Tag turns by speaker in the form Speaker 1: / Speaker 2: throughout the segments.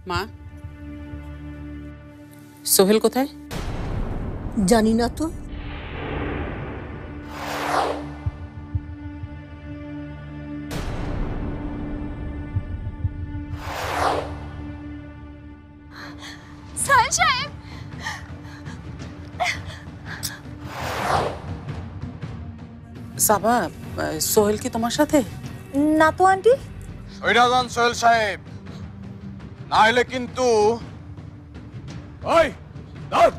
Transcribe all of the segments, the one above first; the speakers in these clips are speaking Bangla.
Speaker 1: মা, সোহেল কোথায়?
Speaker 2: জানি না তো।
Speaker 3: সোহেল সাহেব,
Speaker 1: সাবা, সোহেল কি তোমার সাথে?
Speaker 3: না তো আন্টি।
Speaker 4: সৈরাজান সোহেল সাহেব, না হলে কিন্তু ওই ধর।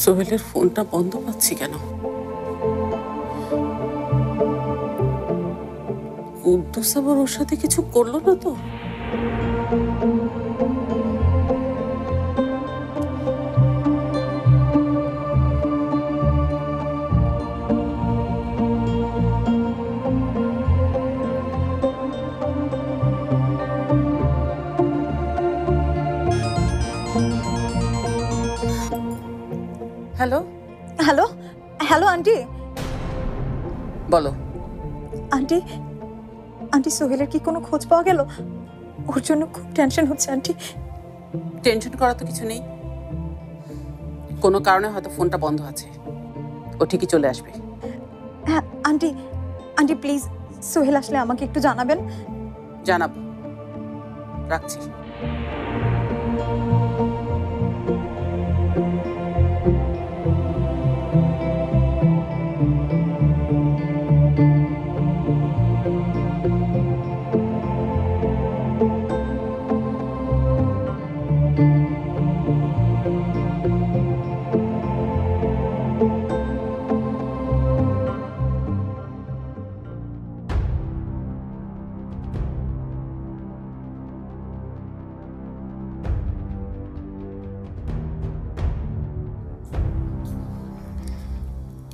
Speaker 1: সোহেলের ফোনটা বন্ধ পাচ্ছি কেন? কুদ্দুস আবার ওর সাথে কিছু করলো না তো? Hello
Speaker 3: hello hello aunty.
Speaker 1: বলো।
Speaker 3: আন্টি আন্টি সোহেলের কি কোনো খোঁজ পাওয়া গেল? ওর জন্য খুব টেনশন হচ্ছে আন্টি।
Speaker 1: টেনশন করা তো কিছু নেই, কোনো কারণে হয়তো ফোনটা বন্ধ আছে, ও ঠিকই চলে আসবে।
Speaker 3: হ্যাঁ আন্টি, আন্টি প্লিজ সোহেল আসলে আমাকে একটু জানাবেন।
Speaker 1: জানাবো, রাখছি।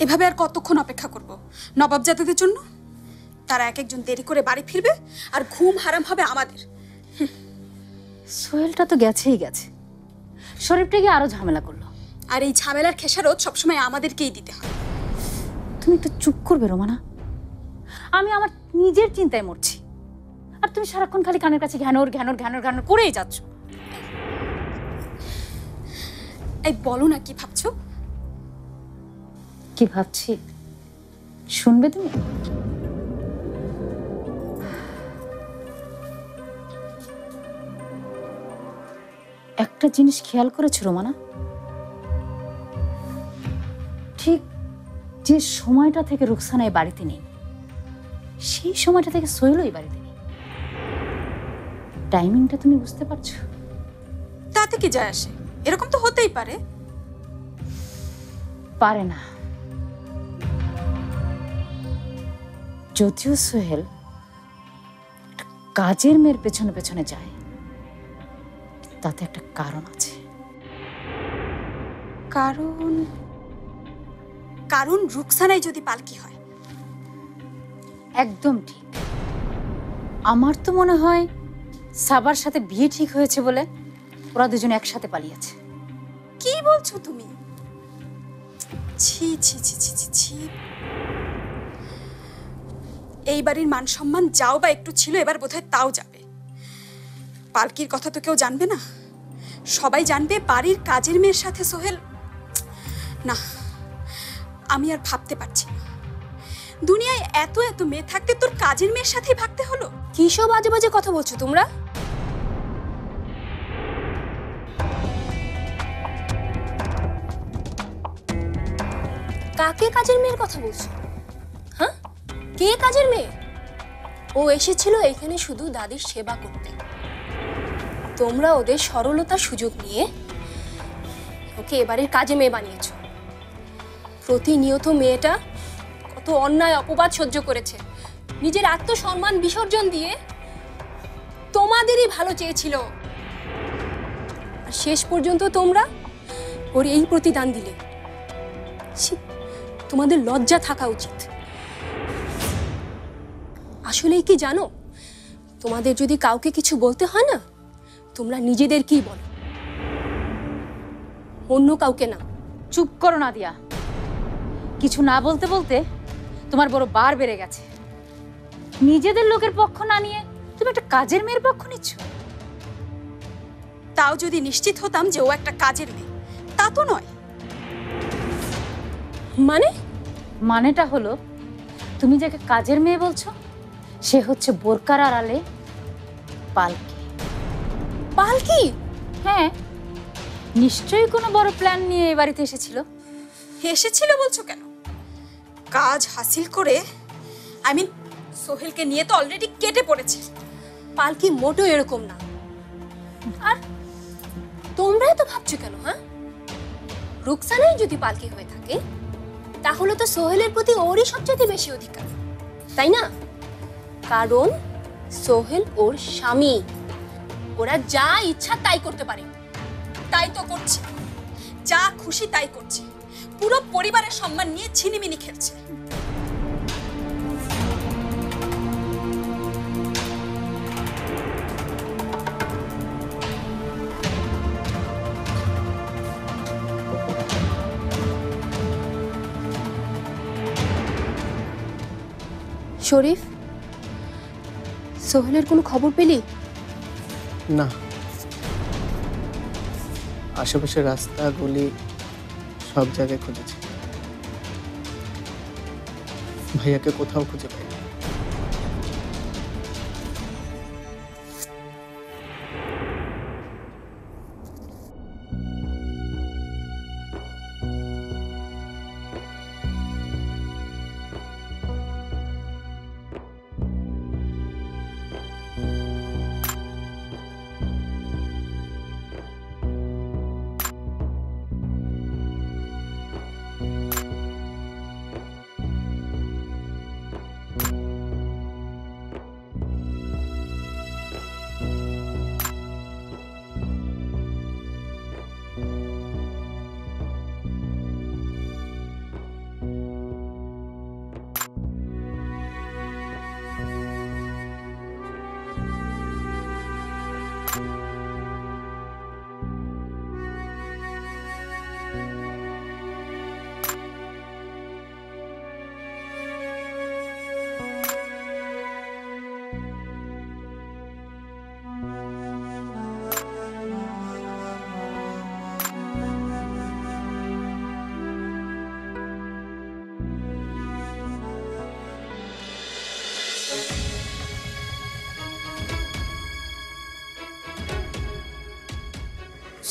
Speaker 5: এভাবে আর কতক্ষণ অপেক্ষা করব নবাবজাদাদের জন্য? তারা এক একজন দেরি করে বাড়ি ফিরবে আর ঘুম হারাম হবে আমাদের।
Speaker 6: সোহেলটা তো গেছেই গেছে, শরীফটা গিয়ে আরো ঝামেলা করলো।
Speaker 5: আর এই ঝামেলার খেসারত সবসময় আমাদেরকেই দিতে হয়।
Speaker 6: তুমি একটু চুপ করবে রোমানা, আমি আমার নিজের চিন্তায় মরছি, আর তুমি সারাক্ষণ খালি কানের কাছে ঘ্যানোর ঘ্যানোর ঘ্যানোর ঘ্যানোর করেই যাচ্ছ।
Speaker 5: এই বলো না কি ভাবছো?
Speaker 6: কি ভাবছি শুনবে তুমি? একটা জিনিস খেয়াল করেছো রোমানা, ঠিক যে সময়টা থেকে রুকসানা এই বাড়িতে নেই, সেই সময়টা থেকে সোহেলও এই বাড়িতে নেই। টাইমিংটা তুমি বুঝতে পারছো?
Speaker 5: তাতে কি যায় আসে? এরকম তো হতেই পারে।
Speaker 6: পারে না, যদিও সোহেল কাজের মেয়ের পেছনে পেছনে যায়, তাতে একটা কারণ আছে।
Speaker 5: কারণ? কারণ রুকসানাই যদি পালকি হয়।
Speaker 6: একদম ঠিক। আমার তো মনে হয় সাবার সাথে বিয়ে ঠিক হয়েছে বলে ওরা দুজন একসাথে পালিয়েছে।
Speaker 5: কি বলছো তুমি? ছি ছি ছি ছি ছি ছি। এই বাড়ির মান সম্মান যাও বা একটু ছিল, এবার বোধহয় তাও যাবে। পালকির কথা তো কেউ জানবে না, সবাই জানবে বাড়ির কাজের মেয়ের সাথে সোহেল। না, আমি আর ভাবতে পারছি না। দুনিয়ায় এত এত মেয়ে থাকতে তোর কাজের মেয়ের সাথেই ভাগতে হলো?
Speaker 3: কি সব আজে বাজে কথা বলছো তোমরা? কাকে কাজের মেয়ের কথা বলছো? হ্যাঁ, কে কাজের মেয়ে? ও এসেছিল এখানে শুধু দাদির সেবা করতে। তোমরা ওদের সরলতার সুযোগ নিয়ে ওকে এবারের কাজে মেয়ে বানিয়েছো। প্রতিনিয়ত মেয়েটা কত অন্যায় অপবাদ সহ্য করেছে, নিজের আত্মসম্মান বিসর্জন দিয়ে তোমাদেরই ভালো চেয়েছিল, আর শেষ পর্যন্ত তোমরা ওর এই প্রতিদান দিলে। ছি, তোমাদের লজ্জা থাকা উচিত। আসলেই কি জানো, তোমাদের যদি কাউকে কিছু বলতে হয় না, তোমরা নিজেদেরকেই বলো, অন্য কাউকে না।
Speaker 6: চুপ করো নাদিয়া, কিছু না বলতে বলতে তোমার বড় বার বেড়ে গেছে। নিজেদের লোকের পক্ষ না নিয়ে তুমি একটা কাজের মেয়ের পক্ষ নিচ্ছ।
Speaker 5: তাও যদি নিশ্চিত হতাম যে ও একটা কাজের মেয়ে, তা তো নয়।
Speaker 3: মানে?
Speaker 6: মানেটা হলো, তুমি যাকে কাজের মেয়ে বলছো সে হচ্ছে বোরকার আড়ালে পালকি।
Speaker 3: পালকি?
Speaker 6: হ্যাঁ, নিশ্চয়ই কোনো বড় প্ল্যান নিয়ে এ বাড়িতে এসেছিল।
Speaker 5: এসেছিল বলছো কেন? কাজ হাসিল করে সোহেলকে নিয়ে তো অলরেডি কেটে পড়েছে।
Speaker 3: পালকি মোটেও এরকম না। আর তোমরাই তো ভাবছো কেন? হ্যাঁ, রুকসানাই যদি পালকি হয়ে থাকে তাহলে তো সোহেলের প্রতি ওরই সবচেয়ে বেশি অধিকার, তাই না? কারণ সোহেল ওর স্বামী, ওরা যা ইচ্ছা তাই করতে পারে।
Speaker 5: তাই তো করছে, যা খুশি তাই করছে, পুরো পরিবারের সম্মান নিয়ে ছিনিমিনি খেলছে।
Speaker 3: শরীফ, সোহেলের কোনো খবর পেলি?
Speaker 7: না, আশেপাশে রাস্তা গলি সব জায়গায় খুঁজেছি, ভাইয়াকে কোথাও খুঁজে পাই।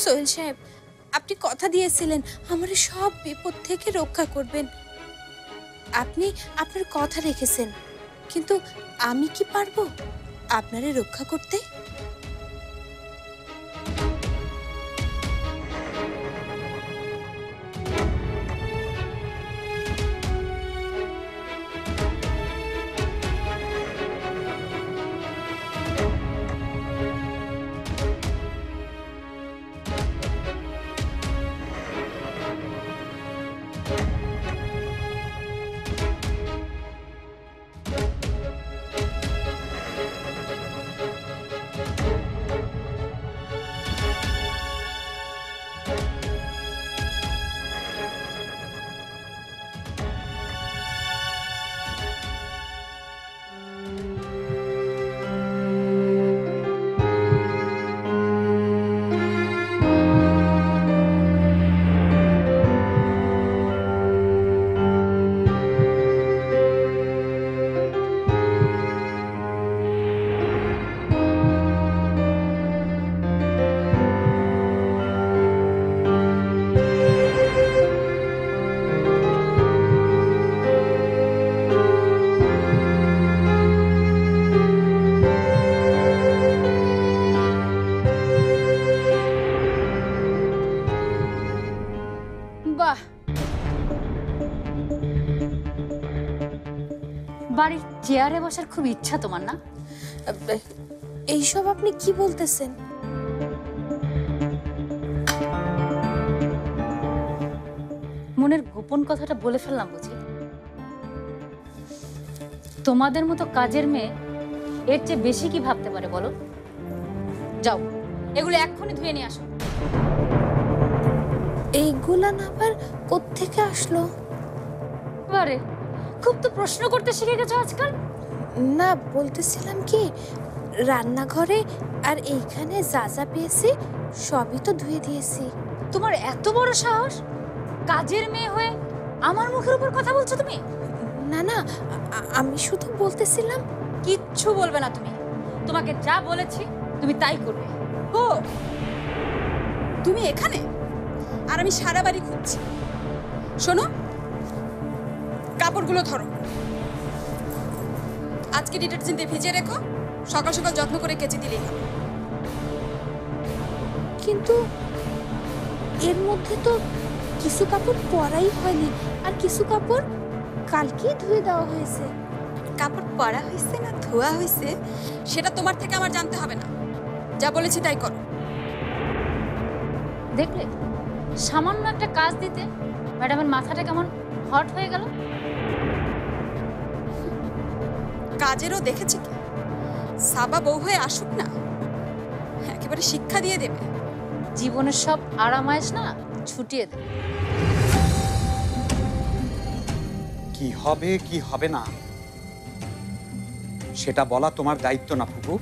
Speaker 8: সোহেল সাহেব, আপনি কথা দিয়েছিলেন আমার সব বিপদ থেকে রক্ষা করবেন। আপনি আপনার কথা রেখেছেন, কিন্তু আমি কি পারবো আপনারে রক্ষা করতে?
Speaker 6: বাহ, বাড়ির চেয়ারে বসার খুব ইচ্ছা তোমার না?
Speaker 8: এইসব আপনি কি বলতেছেন?
Speaker 6: মনের গোপন কথাটা বলে ফেললাম বুঝি। তোমাদের মতো কাজের মেয়ে এর চেয়ে বেশি কি ভাবতে পারে বলো? যাও, এগুলো এক্ষুনি ধুয়ে নিয়ে আসো।
Speaker 8: এইগুলা না আবার কোত্থেকে আসলো?
Speaker 6: আরে খুব তো প্রশ্ন করতে শিখে গেছো আজকাল।
Speaker 8: না, বলতেছিলাম কি, রান্নাঘরে আর এইখানে যা যা পেয়েছি সবই তো ধুয়ে দিয়েছি।
Speaker 6: তোমার এত বড় সাহস, কাজের মেয়ে হয়ে আমার মুখের উপর কথা বলছো তুমি?
Speaker 8: না না, আমি শুধু বলতেছিলাম।
Speaker 6: কিচ্ছু বলবে না তুমি। তোমাকে যা বলেছি তুমি তাই করবে।
Speaker 5: ও, তুমি এখানে আর আমি সারা বাড়ি খুঁজছি। শোনো, কাপড়গুলো ধরো, আজকে ডিটারজেন্ট দিয়ে ভিজিয়ে রেখো, সকাল সকাল যত্ন করে কেচে দিলেই হবে।
Speaker 8: কিন্তু এর মধ্যে তো কিছু কাপড় পরাই হয়নি, আর কিছু কাপড় কালকেই ধুয়ে দেওয়া হয়েছে।
Speaker 5: কাপড় পরা হয়েছে না ধোয়া হয়েছে সেটা তোমার থেকে আমার জানতে হবে না, যা বলেছি তাই করো।
Speaker 6: দেখলে, সামান্য একটা কাজ দিতে ম্যাডামের মাথাটা কেমন হট হয়ে গেল।
Speaker 5: কাজেরও দেখেছি কি, সাবা বউ হয়ে আসুক না, একেবারে শিক্ষা দিয়ে দেবে।
Speaker 6: জীবনের সব আরামায়েশ না ছুটিয়ে দেবে।
Speaker 9: কি হবে কি হবে না সেটা বলা তোমার দায়িত্ব না ফুপু।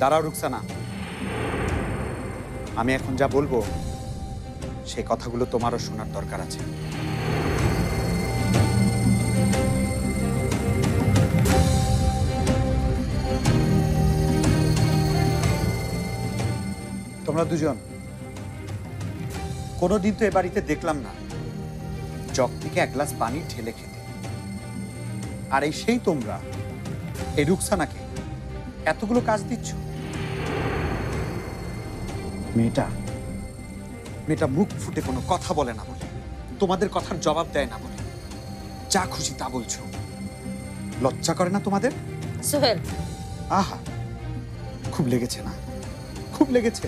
Speaker 9: দাঁড়াও রুকসানা, আমি এখন যা বলবো সেই কথাগুলো তোমারও শোনার দরকার আছে। তোমরা দুজন কোনোদিন তো এ বাড়িতে দেখলাম না জগ থেকে এক গ্লাস পানি ঢেলে খেতে, আর এই সেই তোমরা এই রুকসানাকে এতগুলো কাজ দিচ্ছ। মেয়েটা মুখ ফুটে কোনো কথা বলে না বলে, তোমাদের কথার জবাব দেয় না বলে যা খুশি তা বলছো। লজ্জা করে না তোমাদের?
Speaker 6: সোহেল,
Speaker 9: আহা, খুব লেগেছে না? খুব লেগেছে।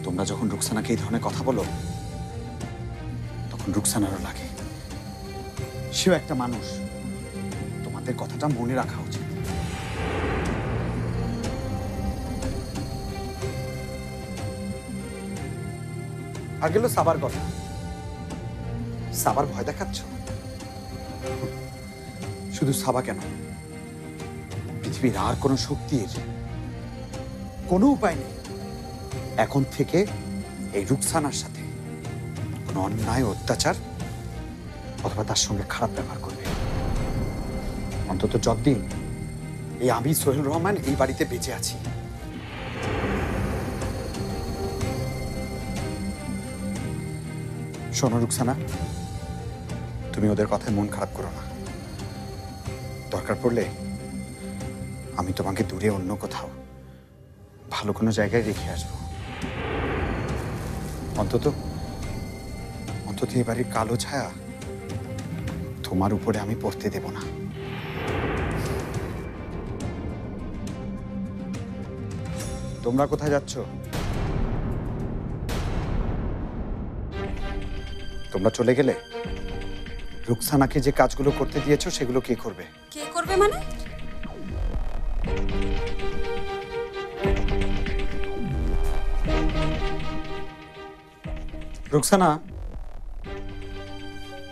Speaker 9: তোমরা যখন রুকসানাকে এই ধরনের কথা বলো তখন রুকসানারও লাগে। সেও একটা মানুষ, তোমাদের কথাটা মনে রাখা উচিত। আর গেল সাবার কথা। সাবার ভয় দেখাচ্ছ? শুধু সাবা কেন, পৃথিবীর আর কোনো শক্তির কোনো উপায় নেই এখন থেকে এই রুকসানার সাথে কোনো অন্যায় অত্যাচার অথবা তার সঙ্গে খারাপ ব্যবহার করবে। অন্তত যতদিন এই আমি সোহেল রহমান এই বাড়িতে বেঁচে আছি। শোনো রুকসানা, তুমি ওদের কথায় মন খারাপ করো না। দরকার পড়লে আমি তোমাকে দূরে অন্য কোথাও ভালো কোনো জায়গায় রেখে আসবো। অন্তত এই বাড়ির কালো ছায়া তোমার উপরে আমি পড়তে দেব না। তোমরা কোথায় যাচ্ছ? তোমরা চলে গেলে রুকসানাকে যে কাজগুলো করতে দিয়েছো সেগুলো কে করবে?
Speaker 5: কে করবে মানে?
Speaker 9: রুকসানা,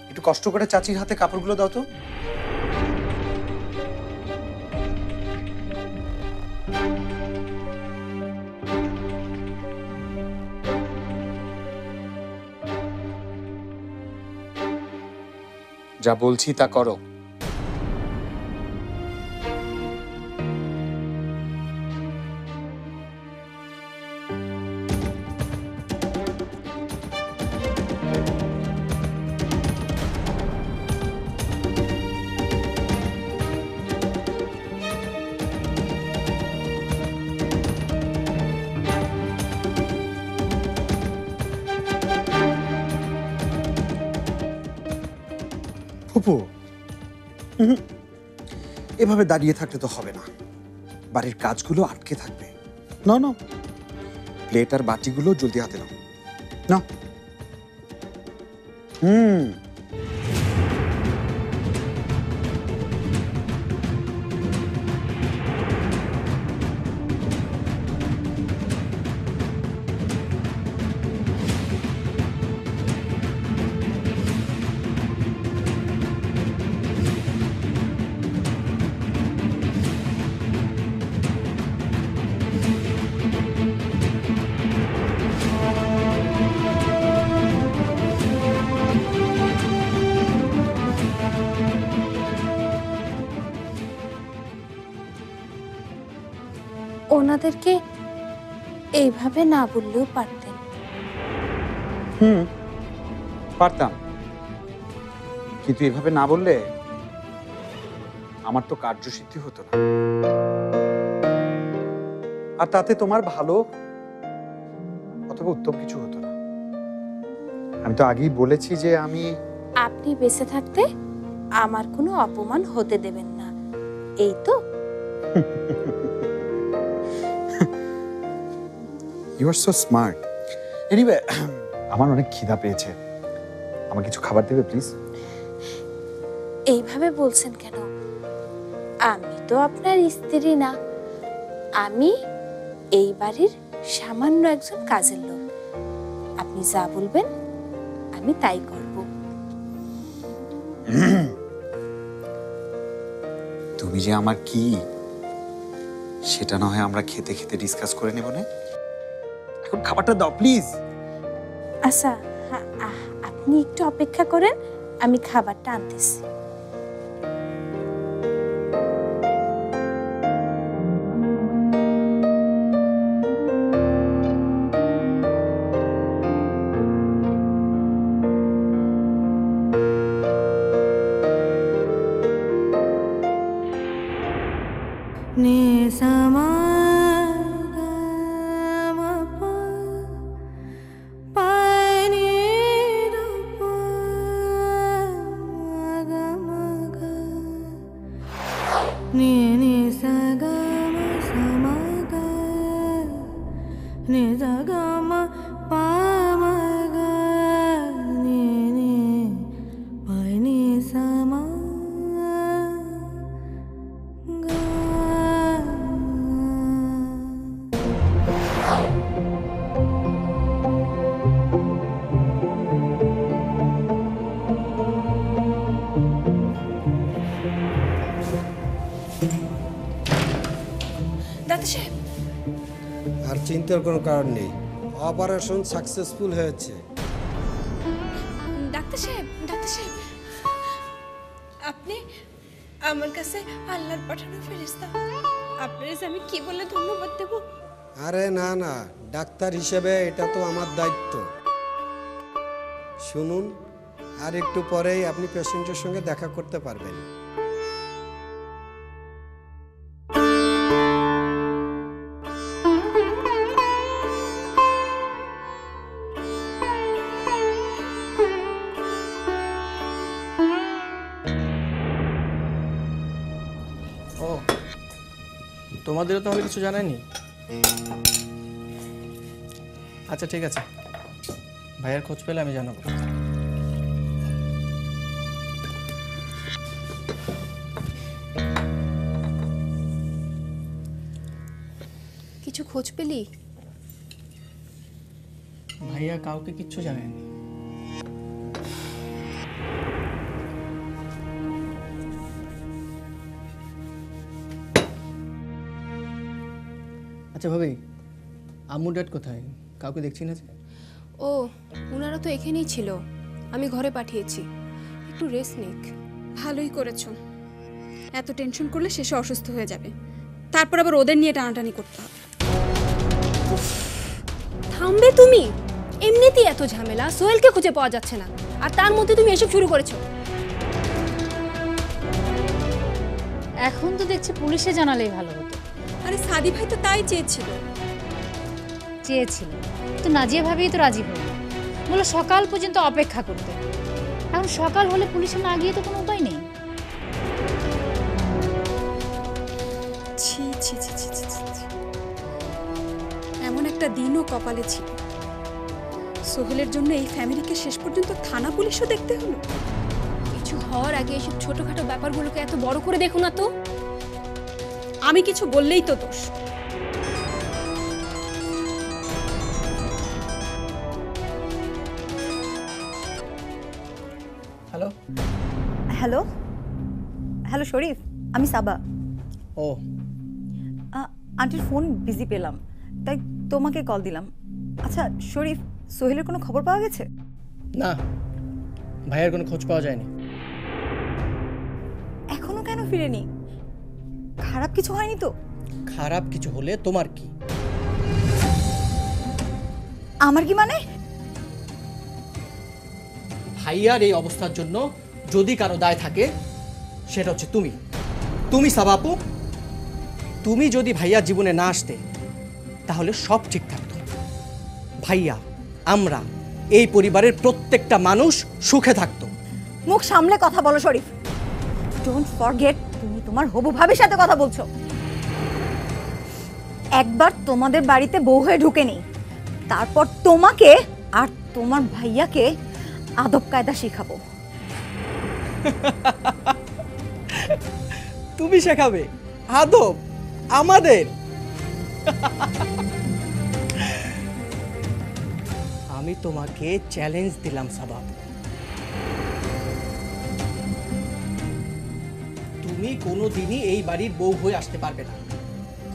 Speaker 9: একটু কষ্ট করে চাচির হাতে কাপড়গুলো দাও তো। যা বলছি তা করো। ফুপু, এভাবে দাঁড়িয়ে থাকলে তো হবে না। বাড়ির কাজগুলো আটকে থাকবে। না না, প্লেট আর বাটিগুলো জলদি হাতে নাও। না,
Speaker 8: আমাদেরকে এইভাবে না বললেও পারতেন।
Speaker 9: পারতাম, কিন্তু এভাবে না বললে আমার তো কার্যসিদ্ধি হতো না, আর তাতে তোমার ভালো অথবা উত্তম কিছু হতো না। আমি তো আগেই বলেছি যে আমি
Speaker 8: আপনি বেঁচে থাকতে আমার কোনো অপমান হতে দেবেন না, এই তো।
Speaker 9: You are so smart. Anyway, আমার অনেক খিদা পেয়েছে, আমাকে কিছু খাবার দেবে প্লিজ?
Speaker 8: এইভাবে বলছেন কেন? আমি তো আপনার স্ত্রী না, আমি এই বাড়ির সামান্য একজন কাজের লোক। আপনি যা বলবেন আমি তাই করব।
Speaker 9: তুমি যে আমার কি সেটা না হয় আমরা খেতে খেতে ডিসকাস করে নেব না? এখন খাবারটা দাও প্লিজ।
Speaker 8: আচ্ছা, আপনি একটু অপেক্ষা করেন, আমি খাবারটা আনতেছি।
Speaker 10: আর চিন্তার কোনো কারণ নেই, অপারেশন সাকসেসফুল হয়েছে।
Speaker 8: ডাক্তার সাহেব, আপনি আমার কাছে আল্লাহর পাঠানো ফেরেশতা, আপনার আমি কি বলে ধন্যবাদ দেব?
Speaker 10: আরে না না, ডাক্তার হিসেবে এটা তো আমার দায়িত্ব। শুনুন, আর একটু পরেই আপনি পেশেন্টের সঙ্গে দেখা করতে পারবেন।
Speaker 7: ও, তোমাদেরও তাহলে কিছু জানায়নি? আচ্ছা ঠিক আছে, ভাইয়ের খোঁজ পেলে আমি জানাবো।
Speaker 3: কিছু খোঁজ পেলি?
Speaker 7: ভাইয়া কাউকে কিচ্ছু জানায়নি। আচ্ছা ভাবি, আম্মু ড্যাড কোথায়? কাউকে দেখছি না যে।
Speaker 3: ও, ওনারা তো এখানেই ছিল, আমি ঘরে পাঠিয়েছি, একটু রেস্ট নিক।
Speaker 5: ভালোই করেছো, এত টেনশন করলে শেষে অসুস্থ হয়ে যাবে, তারপর আবার ওদের নিয়ে টানাটানি করতে হবে।
Speaker 3: থামবে তুমি? এমনিতেই এত ঝামেলা, সোহেলকে খুঁজে পাওয়া যাচ্ছে না, আর তার মধ্যে তুমি এসব শুরু করেছো।
Speaker 6: এখন তো দেখছি পুলিশে জানালেই ভালো হতো।
Speaker 5: আরে সাদি ভাই তো তাই চেয়েছিল।
Speaker 6: তো নাজিয়া ভাবি তো রাজি হলো, বলে সকাল পর্যন্ত অপেক্ষা করতে। এখন সকাল হলে পুলিশে না গিয়ে তো কোনো উপায় নেই।
Speaker 5: ছি ছি ছি ছি ছি ছি ছি। এমন একটা দিনও কপালে ছিল, সোহেলের জন্য এই ফ্যামিলিকে শেষ পর্যন্ত থানা পুলিশও দেখতে হলো।
Speaker 3: কিছু হওয়ার আগে এসব ছোটখাটো ব্যাপারগুলোকে এত বড় করে দেখো না তো।
Speaker 5: আমি কিছু বললেই তো দোষ।
Speaker 7: হ্যালো
Speaker 11: হ্যালো হ্যালো শরীফ, আমি সাবা।
Speaker 7: ও,
Speaker 11: আন্টির ফোন বিজি পেলাম, তাই তোমাকে কল দিলাম। আচ্ছা শরীফ, সোহেলের কোনো খবর পাওয়া গেছে?
Speaker 7: না, ভাইয়ের কোনো খোঁজ পাওয়া যায়নি।
Speaker 11: এখনো কেন ফিরেনি? খারাপ কিছু হয়নি তো?
Speaker 7: খারাপ কিছু হলে তোমার কি?
Speaker 11: আমার কি মানে?
Speaker 7: ভাইয়ার এই অবস্থার জন্য যদি কারো দায় থাকে সেটা হচ্ছে তুমি সাবা আপু। তুমি যদি ভাইয়ার জীবনে না আসতে তাহলে সব ঠিক থাকতো। ভাইয়া, আমরা, এই পরিবারের প্রত্যেকটা মানুষ সুখে থাকতো।
Speaker 11: মুখ সামলে কথা বলো শরীফ। ডোন্ট ফরগেট তুমি তোমার হবু ভাবির সাথে কথা বলছো। একবার তোমাদের বাড়িতে বউ হয়ে ঢুকে নেই, তারপর তোমাকে আর তোমার ভাইয়াকে আদব কায়দা শিখাবো।
Speaker 7: তুমি শেখাবে আদব আমাদের? আমি তোমাকে চ্যালেঞ্জ দিলাম সাবা, তুমি কোনোদিনই এই বাড়ির বউ হয়ে আসতে পারবে না,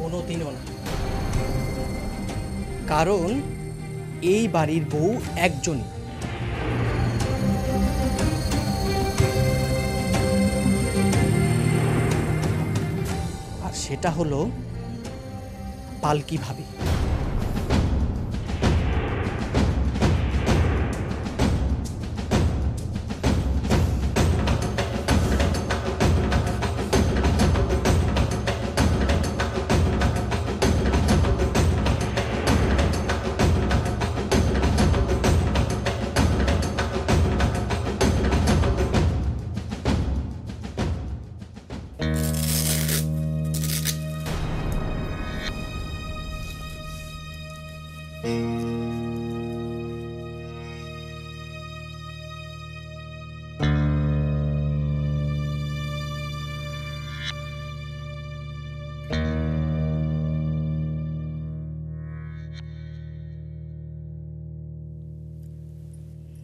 Speaker 7: কোনোদিনও না। কারণ এই বাড়ির বউ একজনই, আর সেটা হলো পালকি ভাবি।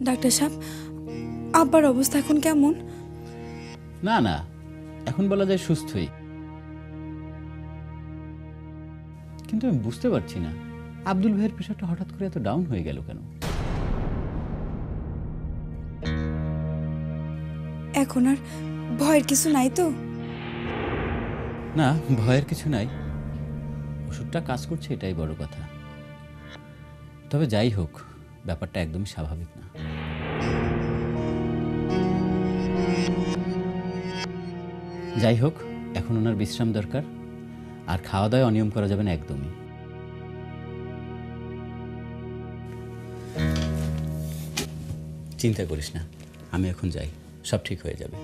Speaker 5: ডাক্তার সাহেব, আব্বার অবস্থা এখন কেমন?
Speaker 12: না না, এখন বলা যায় সুস্থই, কিন্তু আমি বুঝতে পারছি না আব্দুল ভাইয়ের প্রেশারটা হঠাৎ করে এত ডাউন হয়ে গেল কেন?
Speaker 5: এখন আর ভয়ের কিছু নাই তো?
Speaker 12: না, ভয়ের কিছু নাই, ওষুধটা কাজ করছে, এটাই বড় কথা। তবে যাই হোক, ব্যাপারটা একদমই স্বাভাবিক না। যাই হোক, এখন ওনার বিশ্রাম দরকার, আর খাওয়া দাওয়া অনিয়ম করা যাবে না একদমই। চিন্তা করিস না, আমি এখন যাই, সব ঠিক হয়ে যাবে।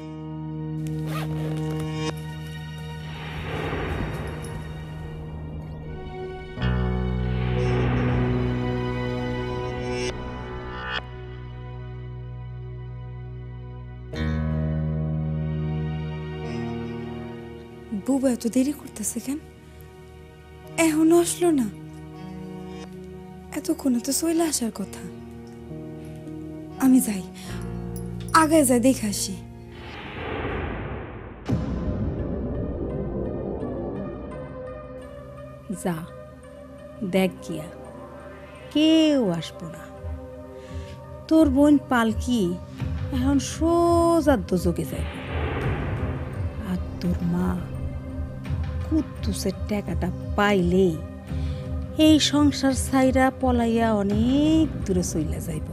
Speaker 5: বুবা এত দেরি করতেছে কেন? এখনো আসলো না? এতক্ষণে তো চলে আসার কথা। আমি যাই, আগায় যাই, দেখে আসি।
Speaker 13: যা দেখ গিয়া, কেউ আসবো না। তোর বোন পালকি এখন সোজা দোজকে যাবে, আর তোর মা কুদ্দুসের টাকাটা পাইলে এই সংসার ছাইরা পলাইয়া অনেক দূরে চইলা যাইব।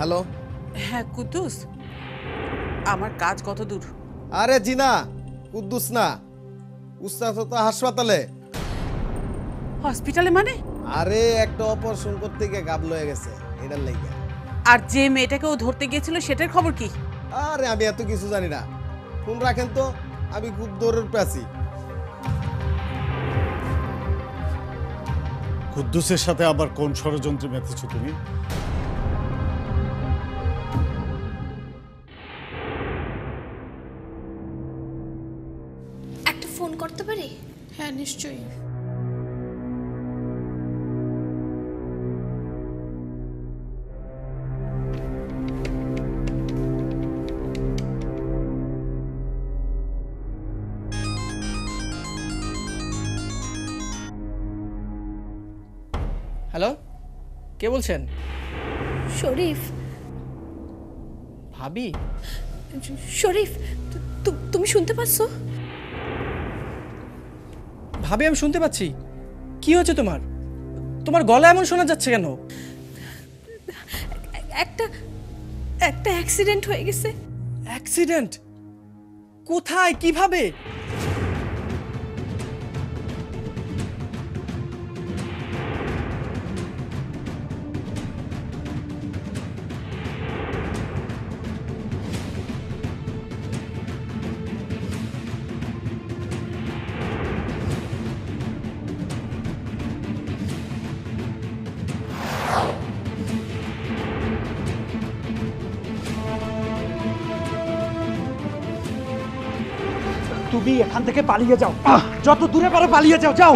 Speaker 14: হ্যালো।
Speaker 1: হ্যাঁ কুদ্দুস, আমার কাজ কত দূর?
Speaker 14: আরে জিনা, কুদ্দুস না, উস্তাদ তো হাসপাতালে।
Speaker 1: হসপিটালে মানে?
Speaker 14: আরে একটা অপারেশন করতে গিয়ে গাবল হয়ে গেছে, এটার লাইগা।
Speaker 1: আর যে মেয়েটাকে ও ধরতে গিয়েছিল সেটার খবর কি?
Speaker 14: আরে আমি এত কিছু জানি না, ফোন রাখেন তো, আমি খুব দৌড়ের পাচ্ছি।
Speaker 15: কুদ্দুসের সাথে আবার কোন ষড়যন্ত্রে মেতেছো তুমি?
Speaker 8: নিশ্চয়ই।
Speaker 7: হ্যালো, কে বলছেন?
Speaker 8: শরীফ।
Speaker 7: ভাবি?
Speaker 8: শরীফ, তুমি শুনতে পাচ্ছ?
Speaker 7: ভাবি, আমি শুনতে পাচ্ছি। কি হচ্ছে তোমার? তোমার গলা এমন শোনা যাচ্ছে কেন?
Speaker 8: একটা অ্যাক্সিডেন্ট হয়ে গেছে।
Speaker 7: অ্যাক্সিডেন্ট? কোথায়, কিভাবে?
Speaker 16: তুমি এখান থেকে পালিয়ে যাও, যত দূরে পারো পালিয়ে যাও, যাও।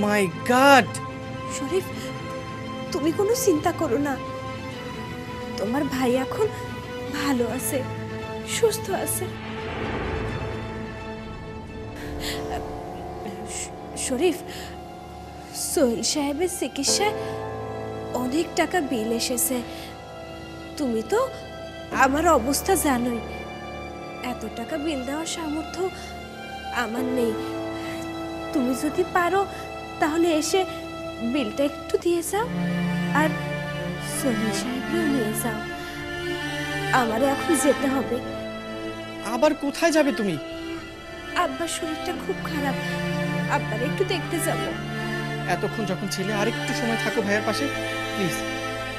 Speaker 7: মাই গড!
Speaker 8: শরীফ, তুমি কোনো চিন্তা করো না, তোমার ভাই এখন ভালো আছে, সুস্থ আছে। শরীফ, সোহেল সাহেবের চিকিৎসায় অনেক টাকা বিল এসেছে। তুমি তো আমার অবস্থা জানোই, এত টাকা বিল দেওয়ার সামর্থ্য আমার নেই। তুমি যদি পারো তাহলে এসে বিলটা একটু দিয়ে যাও, আর সোহেল সাহেবকেও নিয়ে যাও। আমারও এখন যেতে হবে।
Speaker 7: আবার কোথায় যাবে তুমি?
Speaker 8: আব্বার শরীরটা খুব খারাপ, আব্বার একটু দেখতে যাব।
Speaker 7: এতক্ষণ যখন ছিলে আর একটু সময় থাকো ভাইয়ের পাশে প্লিজ।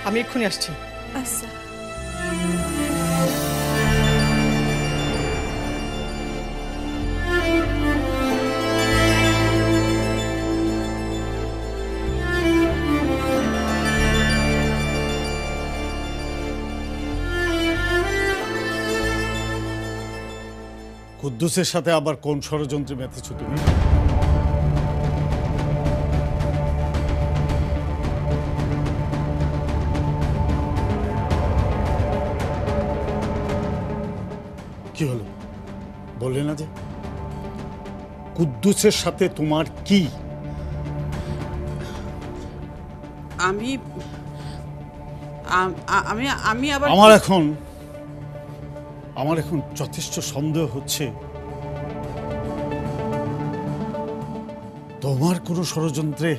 Speaker 7: আমি এক্ষুনি আসছি।
Speaker 8: আচ্ছা।
Speaker 15: কুদ্দুসের সাথে আবার কোন ষড়যন্ত্রে মেতেছো তুমি? কি হলো, বললে না যে? কুদ্দুসের সাথে তোমার কি?
Speaker 1: আমি আমি আমি আবার
Speaker 15: আমার এখন যথেষ্ট সন্দেহ হচ্ছে তোমার কোনো ষড়যন্ত্রে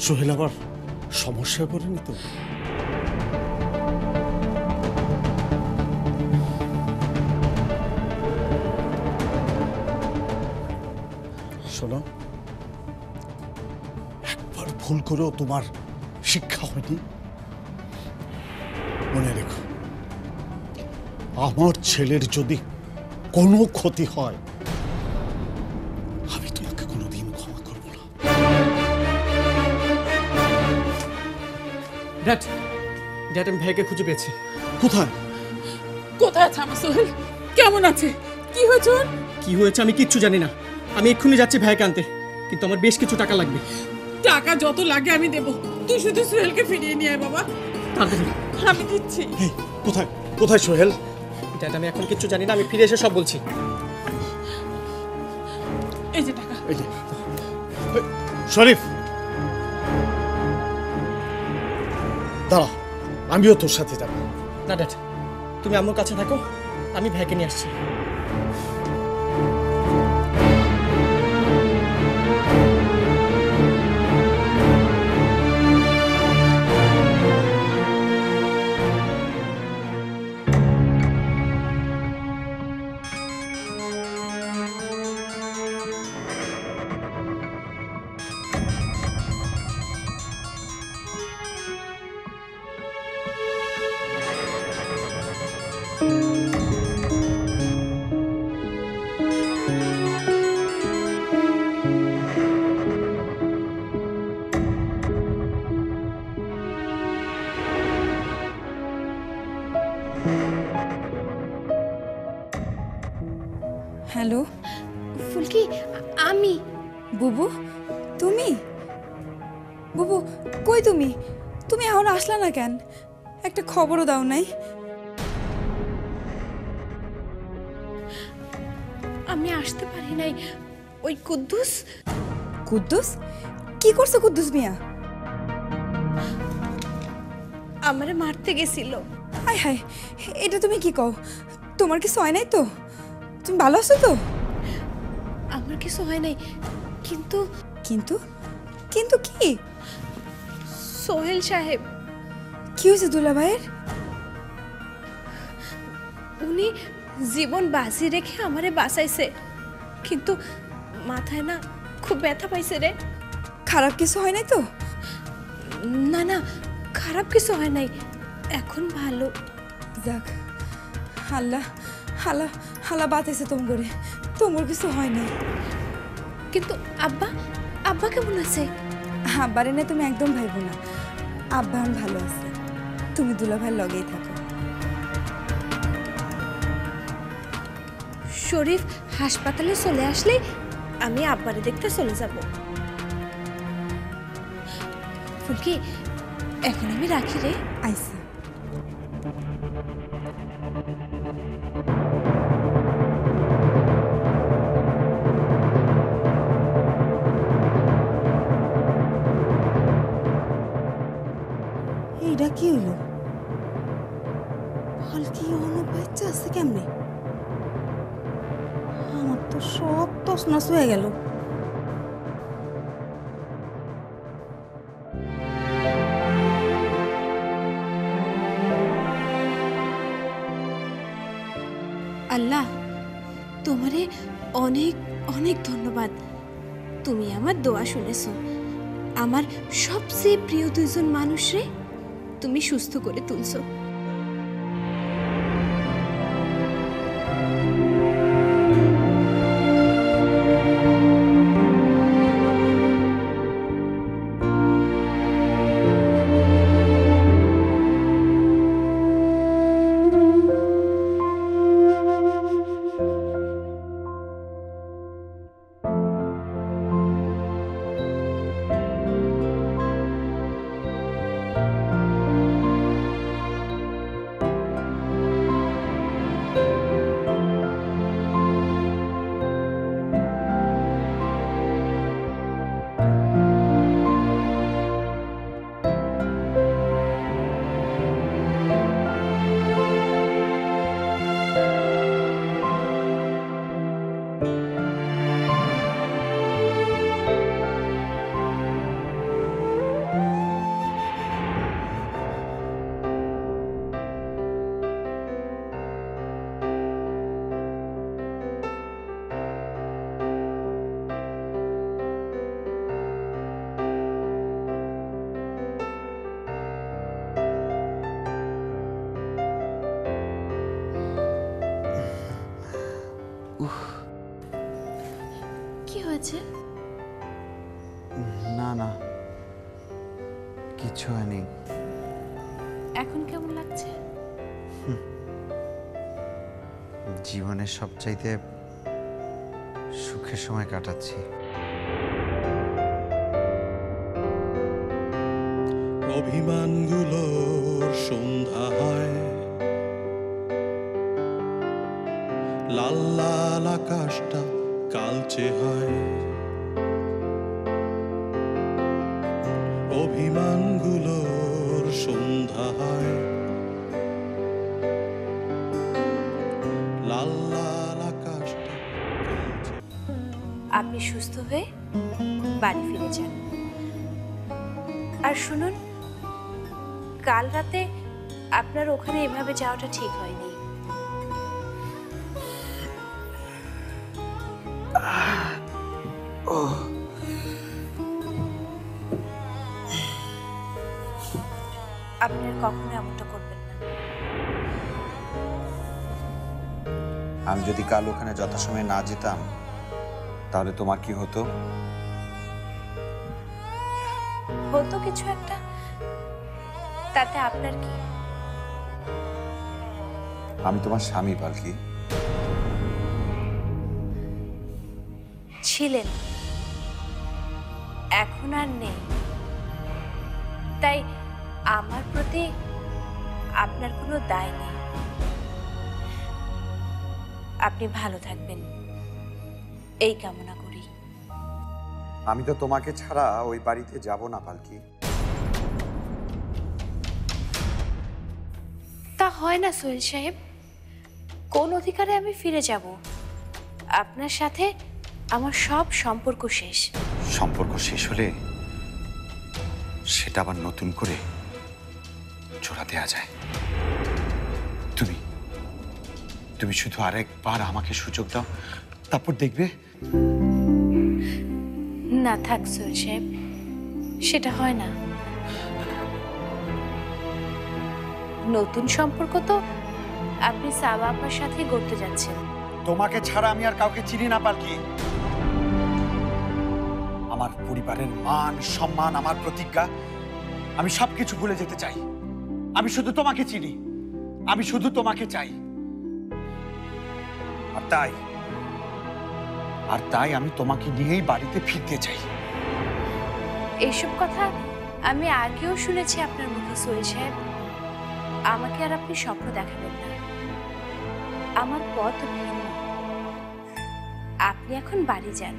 Speaker 15: সোহেল আবার সমস্যায় পড়েনি তো? শোনো, একবার ভুল করেও তোমার শিক্ষা হয়নি। মনে রেখো, আমার ছেলের যদি কোনো ক্ষতি হয় আমি তোমাকে কোনোদিন ক্ষমা করব না।
Speaker 7: ড্যাড, ড্যাড, আমি ভাইকে খুঁজে পেয়েছি।
Speaker 15: কোথায়?
Speaker 1: কোথায় আছে আমার সোহেল? কেমন আছে? কি হয়েছে ওর?
Speaker 7: কি হয়েছে আমি কিচ্ছু জানি না। আমি এক্ষুনি যাচ্ছি ভাইকে আনতে, কিন্তু আমার বেশ কিছু টাকা লাগবে।
Speaker 1: টাকা যত লাগে আমি দেব, তুই শুধু সোহেলকে ফিরিয়ে নিয়ে আয় বাবা।
Speaker 7: তাড়াতাড়ি।
Speaker 1: আমি দিচ্ছি।
Speaker 15: কোথায় কোথায় সোহেল?
Speaker 7: ড্যাড, আমি এখন কিচ্ছু জানি না, আমি ফিরে এসে সব বলছি।
Speaker 1: এই যে টাকা।
Speaker 15: এই যে শরীফ, দাঁড়া, আমিও তোর সাথে যাব।
Speaker 7: না ড্যাড, তুমি আমার কাছে থাকো, আমি ভাইকে নিয়ে আসছি।
Speaker 5: বুবু তুমি? বুবু কই তুমি? তুমি এখন আসলা না কেন? একটা খবরও দাও নাই।
Speaker 8: আমি আসতে পারি নাই, ওই কুদ্দুস।
Speaker 5: কুদ্দুস কি করছে? কুদ্দুস মিয়া
Speaker 8: আমারে মারতে গেছিল।
Speaker 5: হায় হায়, এটা তুমি কি কও? তোমার কিছু হয় নাই তো? তুমি ভালো আছো তো?
Speaker 8: আমার কিছু হয় নাই, কিন্তু
Speaker 5: কিন্তু কিন্তু কি?
Speaker 8: সোহেল সাহেব।
Speaker 5: কি হয়েছে দুলা ভাইয়ের?
Speaker 8: উনি জীবন বাজি রেখে আমারে বাঁচাইছে, কিন্তু মাথায় না খুব ব্যথা পাইছে রে।
Speaker 5: খারাপ কিছু হয় নাই তো?
Speaker 8: না না, খারাপ কিছু হয় নাই, এখন ভালো।
Speaker 5: যাক, আল্লাহ আল্লাহ আল্লাহ বাঁচাইছে তোমার, তোমার কিছু হয় নাই।
Speaker 8: কিন্তু আব্বা, আব্বা কেমন আছে?
Speaker 5: আব্বারে না তুমি একদম ভাইবো না, আব্বা এখন ভালো আছে। তুমি দুলা ভাইয়ের লগেই থাকো।
Speaker 8: শরীফ হাসপাতালে চলে আসলে আমি আব্বারে দেখতে চলে যাব। ফুলকি, এখন আমি রাখি রে।
Speaker 5: আইসা এইটা কি হইল? পালকি অনুপ বাচ্চা আছে কেমনে? আমার তো সব তছনছ হয়ে গেল।
Speaker 8: আল্লাহ, তোমারে অনেক অনেক ধন্যবাদ। তুমি আমার দোয়া শুনেছো। আমার সবচেয়ে প্রিয় দুইজন মানুষরে তুমি সুস্থ করে তুলছো। কি হয়েছে?
Speaker 9: না না, কিছু হয়নি।
Speaker 8: এখন কেমন লাগছে?
Speaker 9: জীবনের সবচাইতে সুখের সময় কাটাচ্ছি।
Speaker 17: অভিমানগুলোর সন্ধ্যা হয়, লাল লাল আকাশটা কালচে হয়। অভিমানগুলোর সন্ধ্যা হয়, লাল লাল আকাশটা কালচে।
Speaker 8: আপনি সুস্থ হয়ে বাড়ি ফিরে যান। আর শুনুন, কাল রাতে আপনার ওখানে এভাবে যাওয়াটা ঠিক হয়নি। আপনি আর কখনো এমনটা করবেন না।
Speaker 9: আমি যদি কাল ওখানে যথাসময়ে না যেতাম তাহলে তোমার কি হতো?
Speaker 8: হতো কিছু একটা, তাতে আপনার কি?
Speaker 9: আমি তোমার স্বামী পালকি।
Speaker 8: ছিলেন,
Speaker 18: এখন আর নেই, তাই আমার প্রতি আপনার কোনো দায় নেই। আপনি ভালো থাকবেন এই কামনা করি।
Speaker 9: আমি তো তোমাকে ছাড়া ওই বাড়িতে যাব না পালকি।
Speaker 18: তা হয় না সোহেল সাহেব, কোন অধিকারে আমি ফিরে যাব? আপনার সাথে আমার সব সম্পর্ক শেষ।
Speaker 9: সম্পর্ক শেষ হলে সেটা আবার নতুন করে জোড়া দেয়া যায়। তুমি তুমি শুধু আরেকবার আমাকে সুযোগ দাও, তারপর দেখবে।
Speaker 18: না থাক সোহেল সাহেব, সেটা হয় না। নতুন সম্পর্ক তো আপনি সাবা আপার সাথে গড়তে যাচ্ছেন।
Speaker 9: তোমাকে ছাড়া আমি আর কাউকে চিনি না পালকি। আমার পরিবারের মান সম্মান, আমার প্রতিজ্ঞা, আমি সবকিছু ভুলে যেতে চাই। আমি শুধু তোমাকে চিনি, আমি শুধু তোমাকে চাই। আর তাই আমি তোমাকে নিয়েই বাড়িতে ফিরতে চাই।
Speaker 18: এইসব কথা আমি আগেও শুনেছি আপনার মুখে সোহেল সাহেব। আমাকে আর আপনি স্বপ্ন দেখাবেন না, আমার পথ ভিন্ন। আপনি এখন বাড়ি যান,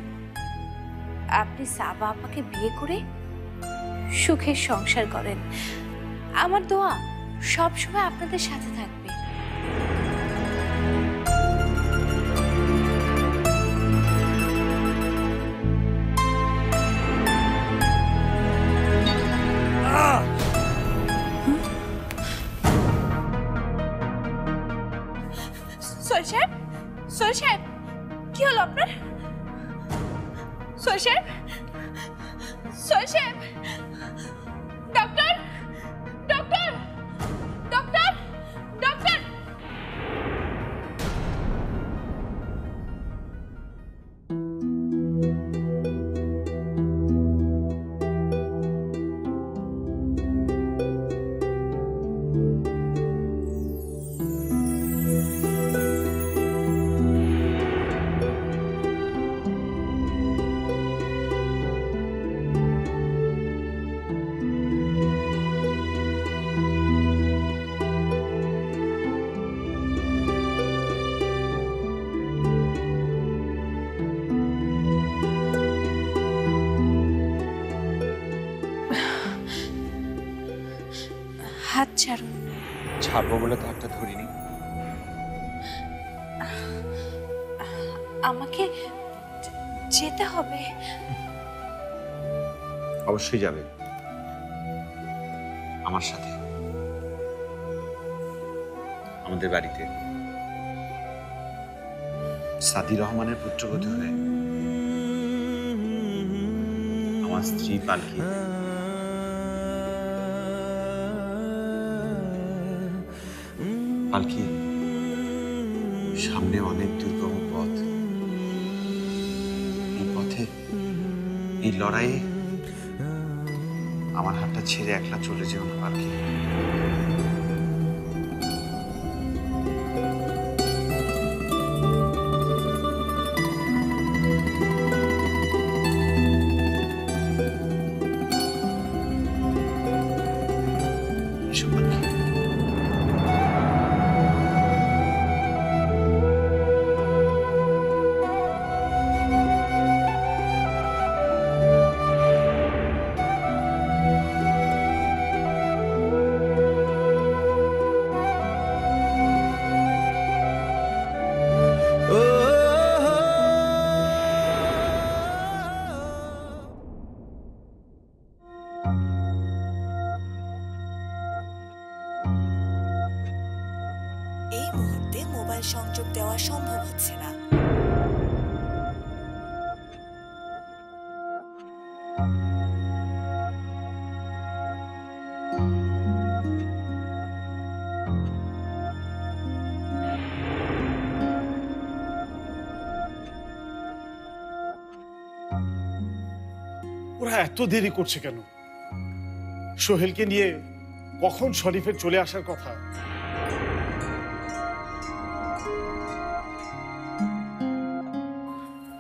Speaker 18: আপনি সাবা আপাকে বিয়ে করে সুখের সংসার করেন। আমার দোয়া সবসময় আপনাদের সাথে থাকবে। সোহেল সাহেব, সোহেল সাহেব, কি হলো আপনার? সোহেল সাহেব, সোহেল সাহেব, ডক্টর, ডক্টর, ডক্টর, ডক্টর। হাত ছাড়ুন।
Speaker 9: ছাড়বো বলে তো হাতটা ধরিনি।
Speaker 18: আমাকে যেতে হবে।
Speaker 9: অবশ্যই যাবে আমার সাথে আমাদের বাড়িতে। সাদি রহমানের পুত্রবধূ হয়ে আমার স্ত্রী পালকি পালকি সামনে অনেক দুর্গম পথ। এই পথে, এই লড়াইয়ে আমার হাতটা ছেড়ে একলা চলে যেও না পালকি।
Speaker 19: এই মুহূর্তে মোবাইল সংযোগ দেওয়া সম্ভব হচ্ছে না।
Speaker 15: ওরা এত দেরি করছে কেন? সোহেলকে নিয়ে কখন শরীফের চলে আসার কথা?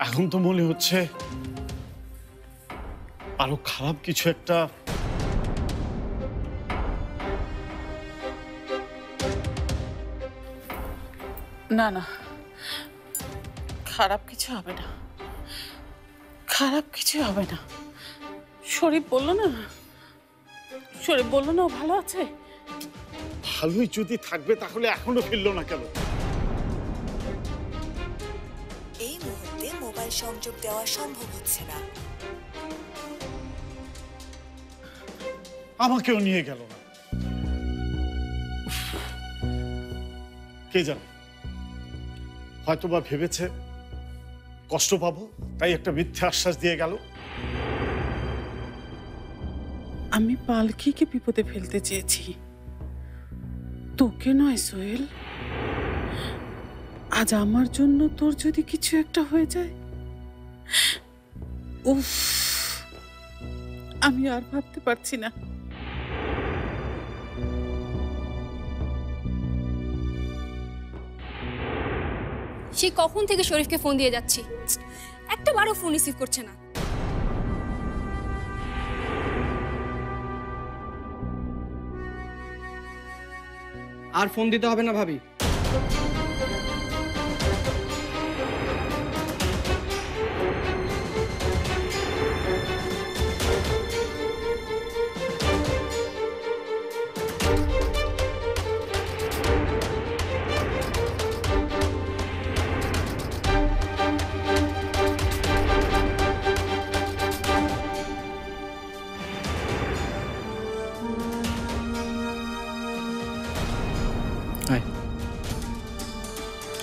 Speaker 15: এখন তো মনে হচ্ছে আরো খারাপ কিছু একটা
Speaker 1: না না, খারাপ কিছু হবে না, খারাপ কিছু হবে না। শরীফ বললো না, শরীফ বললো না ও ভালো আছে।
Speaker 15: ভালোই যদি থাকবে তাহলে এখনো ফিরলো না কেন?
Speaker 19: এই মুহূর্তে মোবাইল সংযোগ দেওয়া সম্ভব হচ্ছে না।
Speaker 15: আমাকেও নিয়ে গেল না। কে জানে, হয়তোবা ভেবেছে কষ্ট পাবো, তাই একটা মিথ্যে আশ্বাস দিয়ে গেল।
Speaker 1: আমি পালকিকে বিপদে ফেলতে চেয়েছি, তোকে নয় সোহেল। আজ আমার জন্য তোর যদি কিছু একটা হয়ে যায়, উফ, আমি আর ভাবতে পারছি না।
Speaker 3: সে কখন থেকে শরীফকে ফোন দিয়ে যাচ্ছি, একটা বারও ফোন রিসিভ করছে না।
Speaker 7: আর ফোন দিতে হবে না ভাবি।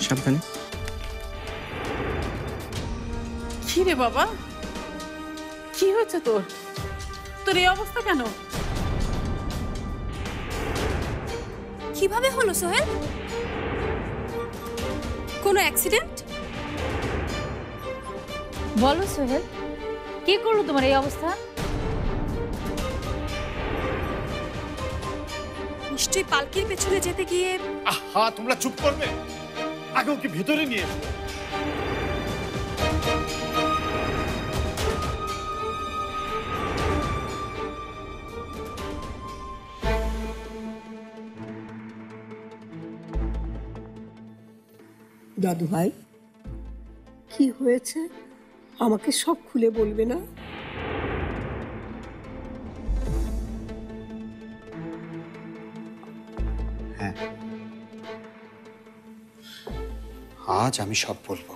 Speaker 7: সাবধানে।
Speaker 1: কি রে বাবা, কি হয়েছে তোর? তোর এই অবস্থা কেন?
Speaker 3: কিভাবে হলো সোহেল? কোনো অ্যাক্সিডেন্ট?
Speaker 6: বলো সোহেল, কে করলো তোমার এই অবস্থা?
Speaker 5: নিশ্চয়ই পালকির পেছনে যেতে গিয়ে।
Speaker 15: আহা, তোমরা চুপ করবে? আগে ওকে ভেতরে নিয়ে এসো।
Speaker 2: দাদু ভাই, কি হয়েছে আমাকে সব খুলে বলবে না?
Speaker 9: হ্যাঁ, আজ আমি সব বলবো।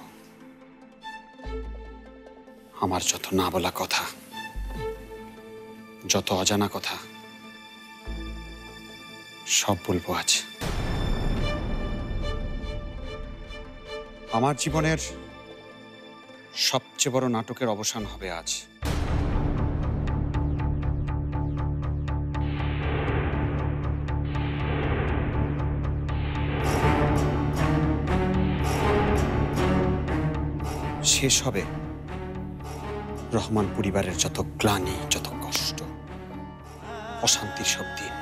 Speaker 9: আমার যত না বলা কথা, যত অজানা কথা, সব বলবো আজ। আমার জীবনের সবচেয়ে বড় নাটকের অবসান হবে আজ। শেষ হবে রহমান পরিবারের যত গ্লানি, যত কষ্ট, অশান্তির সব দিন।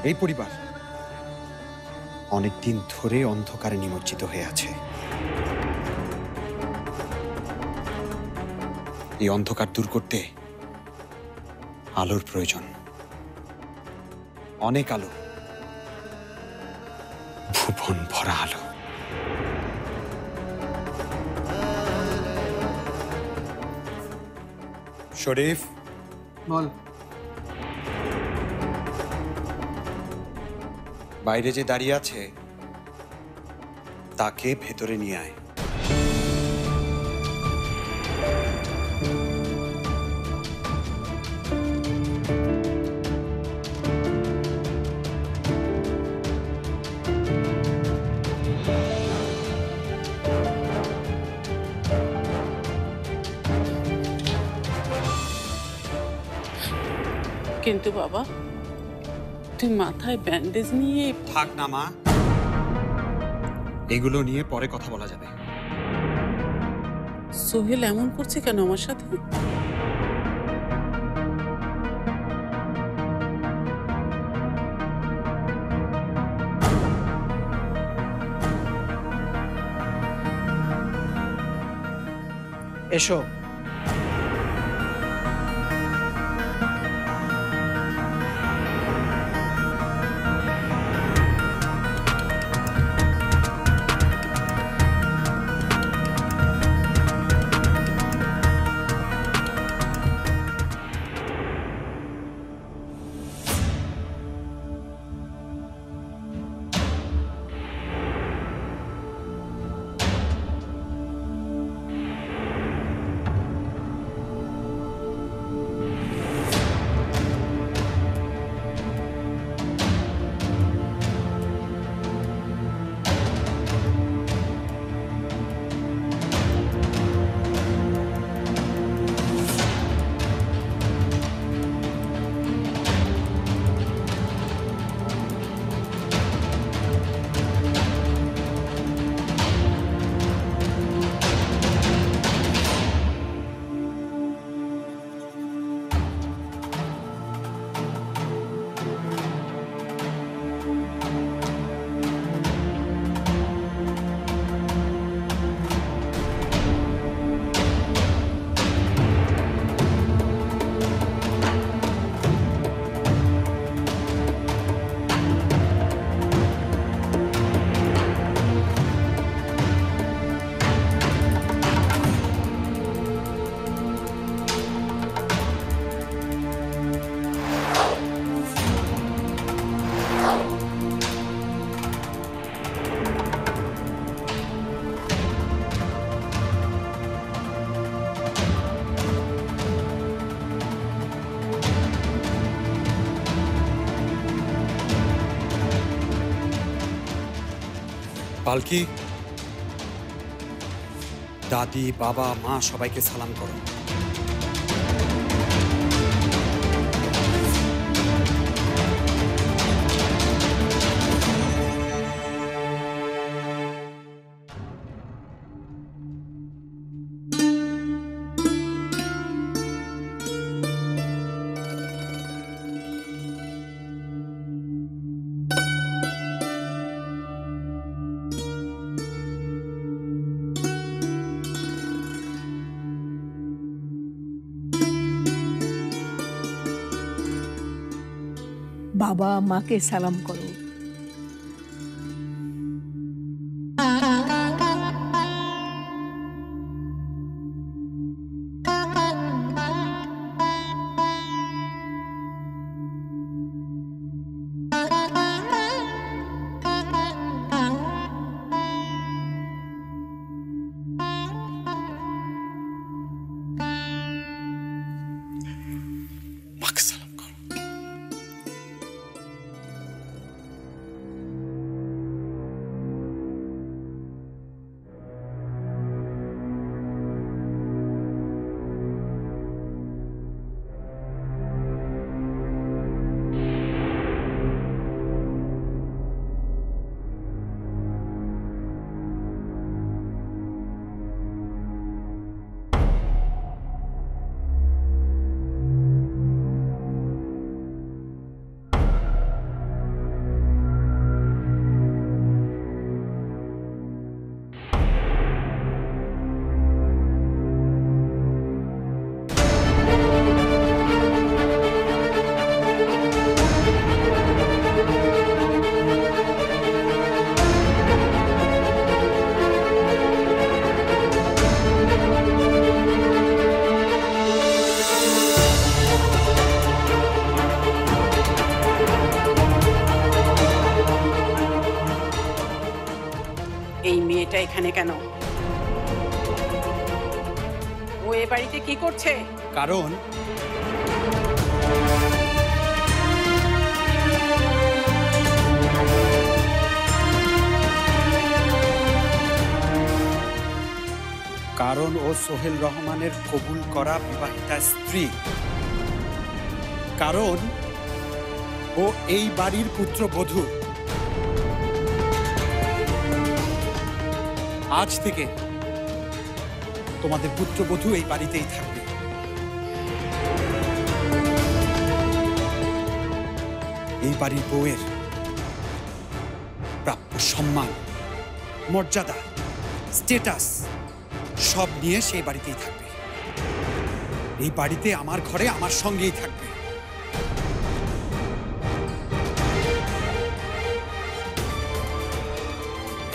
Speaker 9: এই পরিবার অনেকদিন ধরে অন্ধকারে নিমজ্জিত হয়ে আছে। এই অন্ধকার দূর করতে আলোর প্রয়োজন, অনেক আলো, ভুবন ভরা আলো। শরীফ,
Speaker 7: বল।
Speaker 9: বাইরে যে দাঁড়িয়ে আছে তাকে ভেতরে নিয়ে আয়।
Speaker 1: কিন্তু বাবা, তুই মাথায় ব্যান্ডেজ নিয়ে।
Speaker 9: থাক না মা, এগুলো নিয়ে পরে কথা বলা যাবে।
Speaker 1: সোহেল এমন করছে কেন আমার সাথে?
Speaker 7: এসো।
Speaker 9: পালকি, দাদি, বাবা, মা সবাইকে সালাম করো।
Speaker 2: বাবা মাকে সালাম করো।
Speaker 9: মাকে সালাম করো।
Speaker 1: এই মেয়েটা এখানে কেন? ও এ বাড়িতে কি করছে?
Speaker 9: কারণ কারণ ও সোহেল রহমানের কবুল করা বিবাহিতা স্ত্রী। কারণ ও এই বাড়ির পুত্রবধূ। আজ থেকে তোমাদের পুত্রবধূ এই বাড়িতেই থাকবে। এই বাড়ির বউয়ের প্রাপ্য সম্মান, মর্যাদা, স্ট্যাটাস সব নিয়ে সেই বাড়িতেই থাকবে। এই বাড়িতে আমার ঘরে আমার সঙ্গেই থাকবে।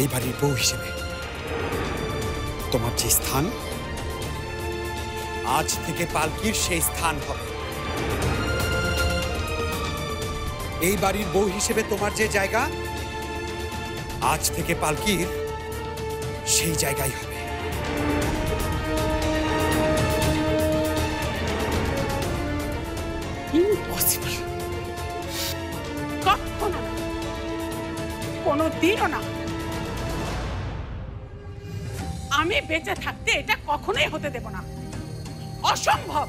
Speaker 9: এই বাড়ির বউ হিসেবে তোমার যে স্থান, আজ থেকে পালকির সেই স্থান হবে। এই বাড়ির বউ হিসেবে তোমার যে জায়গা, আজ থেকে পালকির সেই জায়গাই হবে।
Speaker 1: ইম্পসিবল, কখনো না, কোনোদিনও না। আমি বেঁচে থাকতে এটা কখনোই হতে দেব না, অসম্ভব।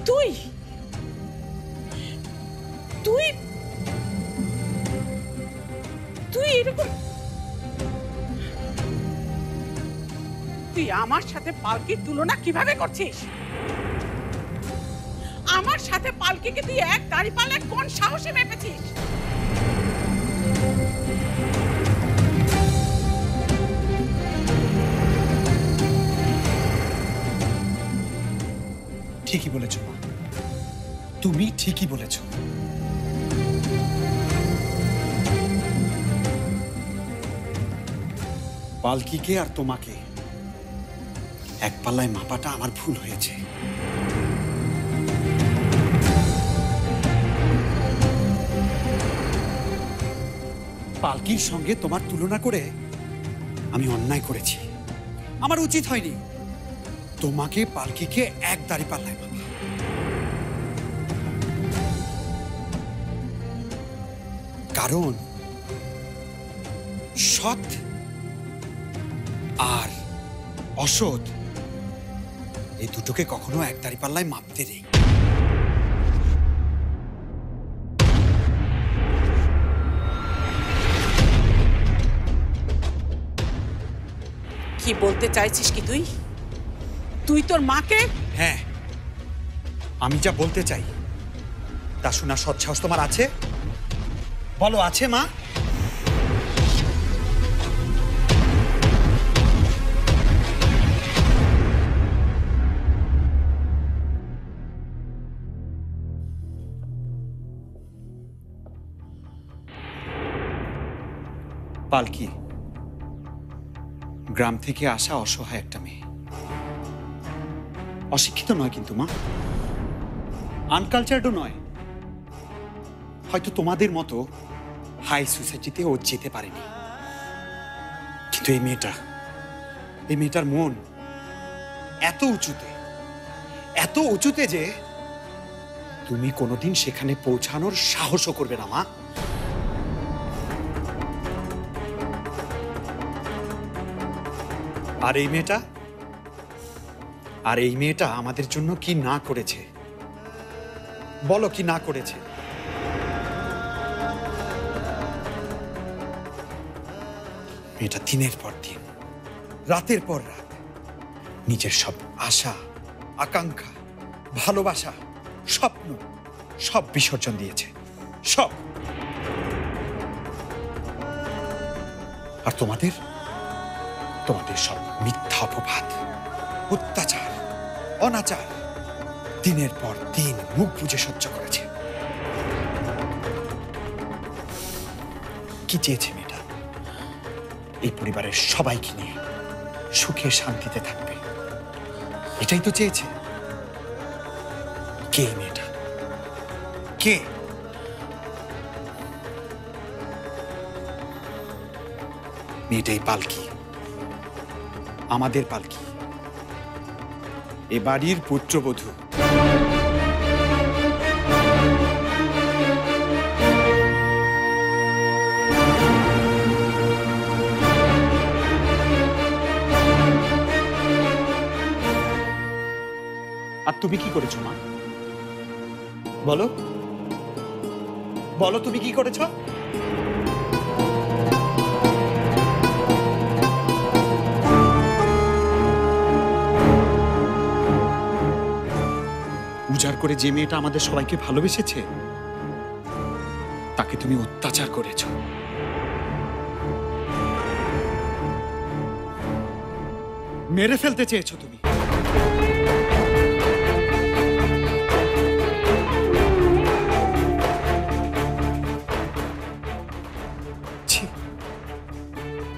Speaker 1: তুই তুই তুই এরকম, তুই আমার সাথে পালকির তুলনা কিভাবে করছিস? আমার সাথে পালকিকে তুই এক দাঁড়িপাল্লায় কোন সাহসে মেপেছিস?
Speaker 9: ঠিকই বলেছ মা, তুমি ঠিকই বলেছ। পালকিকে আর তোমাকে এক পাল্লায় মাপাটা আমার ভুল হয়েছে। পালকির সঙ্গে তোমার তুলনা করে আমি অন্যায় করেছি, আমার উচিত হয়নি। তোমাকে পালকিকে এক দাঁড়িপাল্লায় মাপা। কারণ সৎ আর অসৎ এই দুটোকে কখনো এক দাঁড়িপাল্লায় মাপতে নেই।
Speaker 1: কি বলতে চাইছিস কি তুই? তুই তোর মাকে?
Speaker 9: হ্যাঁ, আমি যা বলতে চাই তা শোনার সৎসাহস তোমার আছে? বলো, আছে মা? পালকি গ্রাম থেকে আসা অসহায় একটা মেয়ে, অশিক্ষিত নয় কিন্তু মা, আনকালচারডও নয়। হয়তো তোমাদের মতো হাই সোসাইটিতে ও যেতে পারেনি, কিন্তু এই মেয়েটার মন এত উঁচুতে যে তুমি কোনোদিন সেখানে পৌঁছানোর সাহসও করবে না মা। আর এই মেয়েটা আমাদের জন্য কি না করেছে, বলো, কি না করেছে? মেয়েটা দিনের পর দিন, রাতের পর রাত নিজের সব আশা, আকাঙ্ক্ষা, ভালোবাসা, স্বপ্ন সব বিসর্জন দিয়েছে, সব। আর তোমাদের সব মিথ্যা অপবাদ, অত্যাচার, অনাচার দিনের পর দিন মুখ বুজে সহ্য করেছে। কি চেয়েছে মেয়েটা? এই পরিবারের সবাইকে নিয়ে সুখে শান্তিতে থাকবে, এটাই তো চেয়েছে। কে মেয়েটা? কে? মেয়েটাই পালকি, আমাদের পালকি, এ বাড়ির পুত্রবধূ। আর তুমি কি করেছো মা? বলো, তুমি কি করেছো? উজাড় করে যে মেয়েটা আমাদের সবাইকে ভালোবেসেছে তাকে তুমি অত্যাচার করেছো। মেরে ফেলতে চেয়েছো তুমি। ছি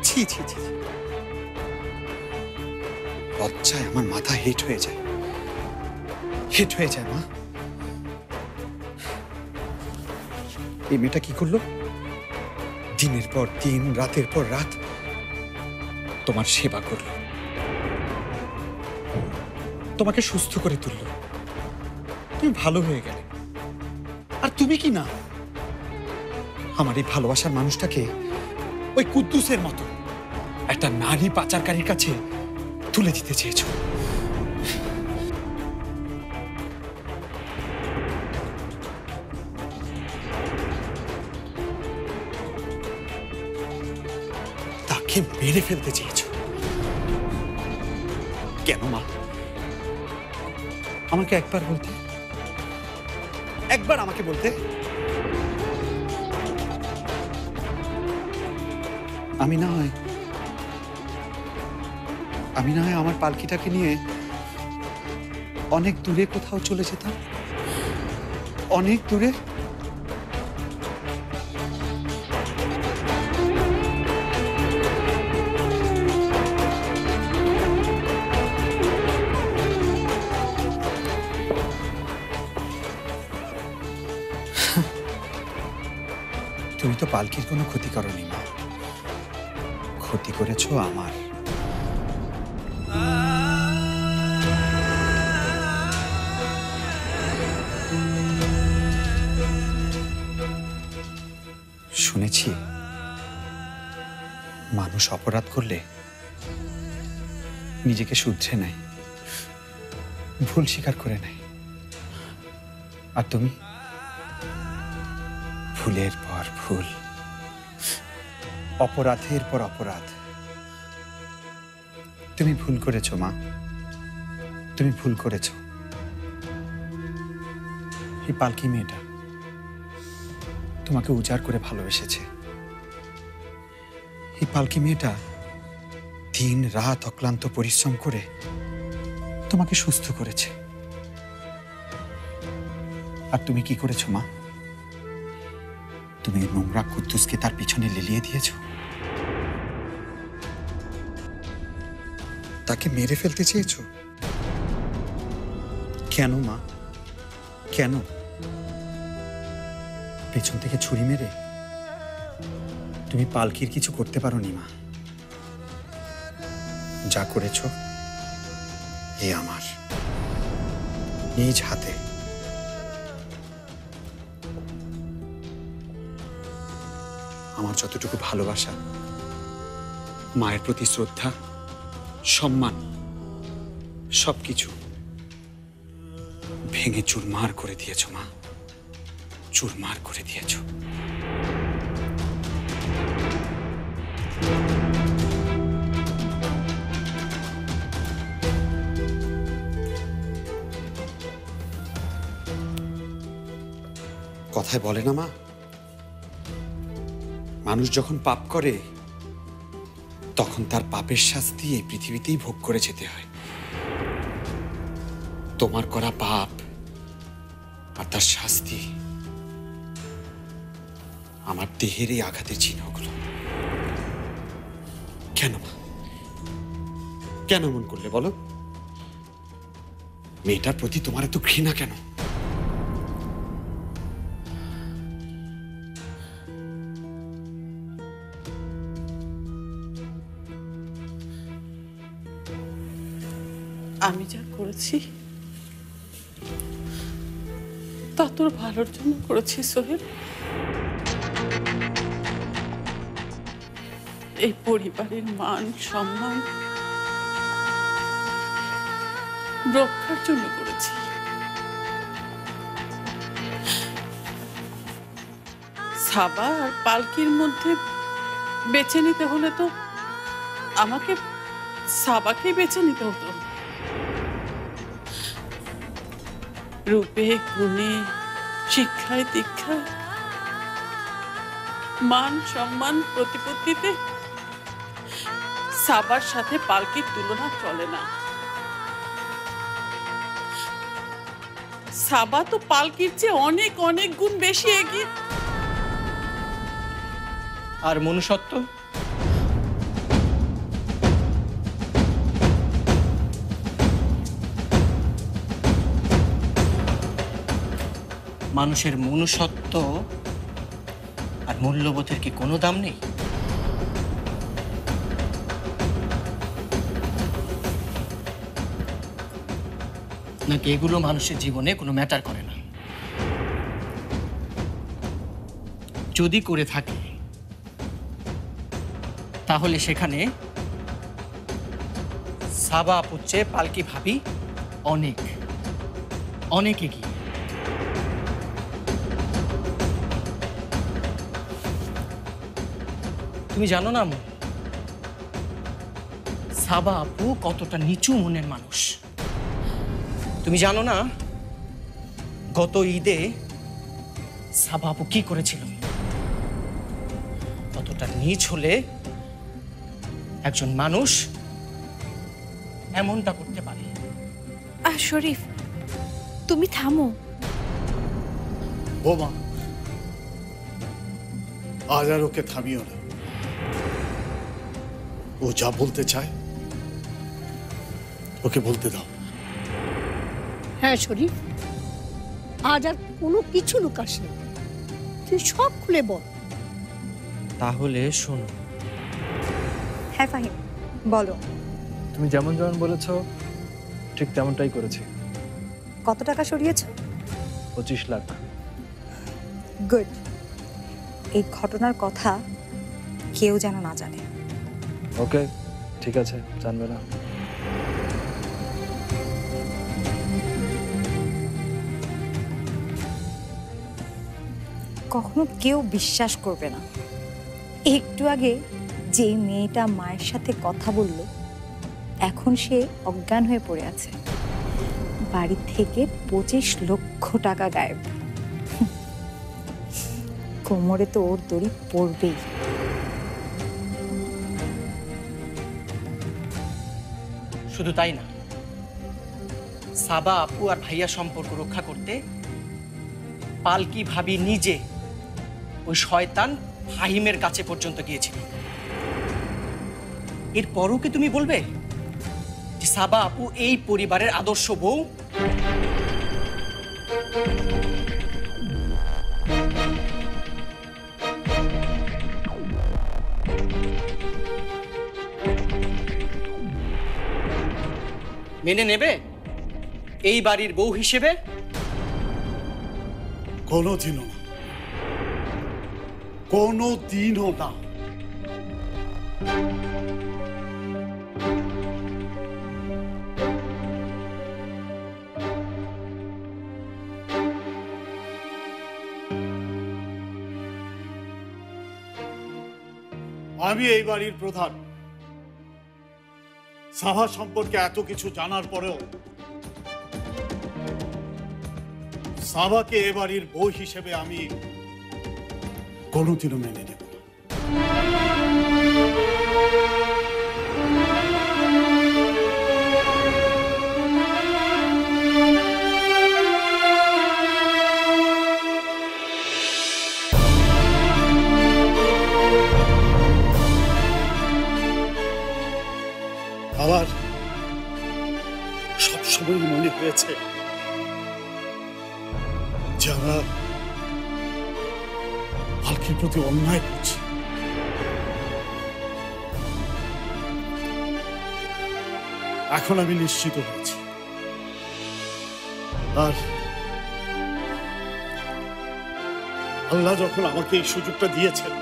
Speaker 9: ছি ছি ছি, লজ্জায় আমার মাথা হিট হয়ে যায়, হিট হয়ে যায়। মা, এই মেয়েটা কি করলো? দিনের পর দিন, রাতের পর রাত তোমার সেবা করলো, তোমাকে সুস্থ করে তুললো, তুমি ভালো হয়ে গেলে। আর তুমি কি না আমার এই ভালোবাসার মানুষটাকে ওই কুদ্দুসের মতো একটা নারী পাচারকারীর কাছে তুলে দিতে চেয়েছো। তাকে মেরে ফেলতে চেয়েছো। কেন মা? আমাকে একবার বলতে, একবার আমাকে বলতে। আমি না হয় আমার পালকিটাকে নিয়ে অনেক দূরে কোথাও চলে যেতাম, অনেক দূরে। তুমি তো পালকির কোনো ক্ষতি করনি মা, ক্ষতি করেছো আমার। শুনেছি মানুষ অপরাধ করলে নিজেকে শুধরে নেয়, ভুল স্বীকার করে নেয়। আর তুমি ভুলের পর ভুল, অপরাধের পর অপরাধ। তুমি ভুল করেছো মা, তুমি ভুল করেছো। এই পালকি মেয়েটা তোমাকে উজাড় করে ভালোবেসেছে। এই পালকি মেয়েটা দিন রাত অক্লান্ত পরিশ্রম করে তোমাকে সুস্থ করেছে। আর তুমি কি করেছো মা? তুমি নোংরা কুদ্দুসকে তার পিছনে লেলিয়ে দিয়েছো, তাকে মেরে ফেলতে চেয়েছো। কেন মা, কেন? পেছন থেকে ছুরি মেরে তুমি পালকির কিছু করতে পারোনি মা। যা করেছো এ আমার নিজ হাতে। আমার যতটুকু ভালোবাসা, মায়ের প্রতি শ্রদ্ধা, সম্মান, সবকিছু ভেঙে চুরমার করে দিয়েছো মা, চুরমার করে দিয়েছো। কথায় বলে না মা, মানুষ যখন পাপ করে তখন তার পাপের শাস্তি এই পৃথিবীতেই ভোগ করে যেতে হয়। তোমার করা পাপ আর তার শাস্তি আমার দেহের এই আঘাতের চিহ্নগুলো। কেন মা, কেন এমন করলে বলো? মেয়েটার প্রতি তোমার এত ঘৃণা কেন?
Speaker 1: আমি যা করেছি তা তোর ভালোর জন্য করেছি সোহেল। এই পরিবারের মান সম্মান রক্ষার জন্য করেছি। সাবা আর পালকির মধ্যে বেছে নিতে হলে তো আমাকে সাবাকেই বেছে নিতে হতো। রূপে গুণে, শিক্ষায় দীক্ষায়, মান সম্মান প্রতিপত্তিতে সাবার সাথে পালকির তুলনা চলে না। সাবা তো পালকির চেয়ে অনেক অনেক গুণ বেশি এগিয়ে।
Speaker 7: আর মনুষ্যত্ব? মানুষের মনুষ্যত্ব আর মূল্যবোধের কি কোনো দাম নেই? নাকি এগুলো মানুষের জীবনে কোনো ম্যাটার করে না? যদি করে থাকে তাহলে সেখানে সাবা আপুর চেয়ে পালকি ভাবি অনেক অনেক এগিয়ে। তুমি জানো না আম্মু, সাবা আপু কতটা নিচু মনের মানুষ? তুমি জানো না গত ঈদে সাবা আপু কি করেছিল? কতটা নীচ হলে একজন মানুষ এমনটা করতে পারে?
Speaker 18: শরীফ, তুমি থামো।
Speaker 15: বোমা, আজ আর ওকে থামিও না। ও যা বলতে চায় ওকে বলতে দাও।
Speaker 2: হ্যাঁ শরীফ, আজ আর কোনো কিছু লুকাস না, তুই সব খুলে বল।
Speaker 7: তাহলে শোনো।
Speaker 11: হ্যাঁ ফাহিম, বলো।
Speaker 20: তুমি যেমন যেমন বলেছ ঠিক তেমনটাই করেছি।
Speaker 11: কত টাকা সরিয়েছ?
Speaker 20: 25 লাখ।
Speaker 11: গুড। এই ঘটনার কথা কেউ যেন না জানে।
Speaker 20: ওকে, ঠিক আছে, জানবে না।
Speaker 11: কখনো কেউ বিশ্বাস করবে না, একটু আগে যে মেয়েটা মায়ের সাথে কথা বলল এখন সে অজ্ঞান হয়ে পড়ে আছে। বাড়ি থেকে 25 লক্ষ টাকা গায়েব। কোমরে তো ওর দড়ি পড়বেই।
Speaker 7: শুধু তাই না, সাবা আপু আর ভাইয়া সম্পর্ক রক্ষা করতে পালকি ভাবি নিজে ওই শয়তান ফাহিমের কাছে পর্যন্ত গিয়েছিল। এরপরও কি তুমি বলবে যে সাবা আপু এই পরিবারের আদর্শ বউ? মেনে নেবে এই বাড়ির বউ হিসেবে?
Speaker 15: কোনোদিনও না, কোনোদিনও না। আমি এই বাড়ির প্রধান। সাহা সম্পর্কে এত কিছু জানার পরেও সাবাকে এ বাড়ির বউ হিসেবে আমি কোনোদিনও মেনে নেব না। আমার সবসময় মনে হয়েছে যে আমরা পালকির প্রতি অন্যায় করছি। এখন আমি নিশ্চিত হয়েছি। আর আল্লাহ যখন আমাকে এই সুযোগটা দিয়েছেন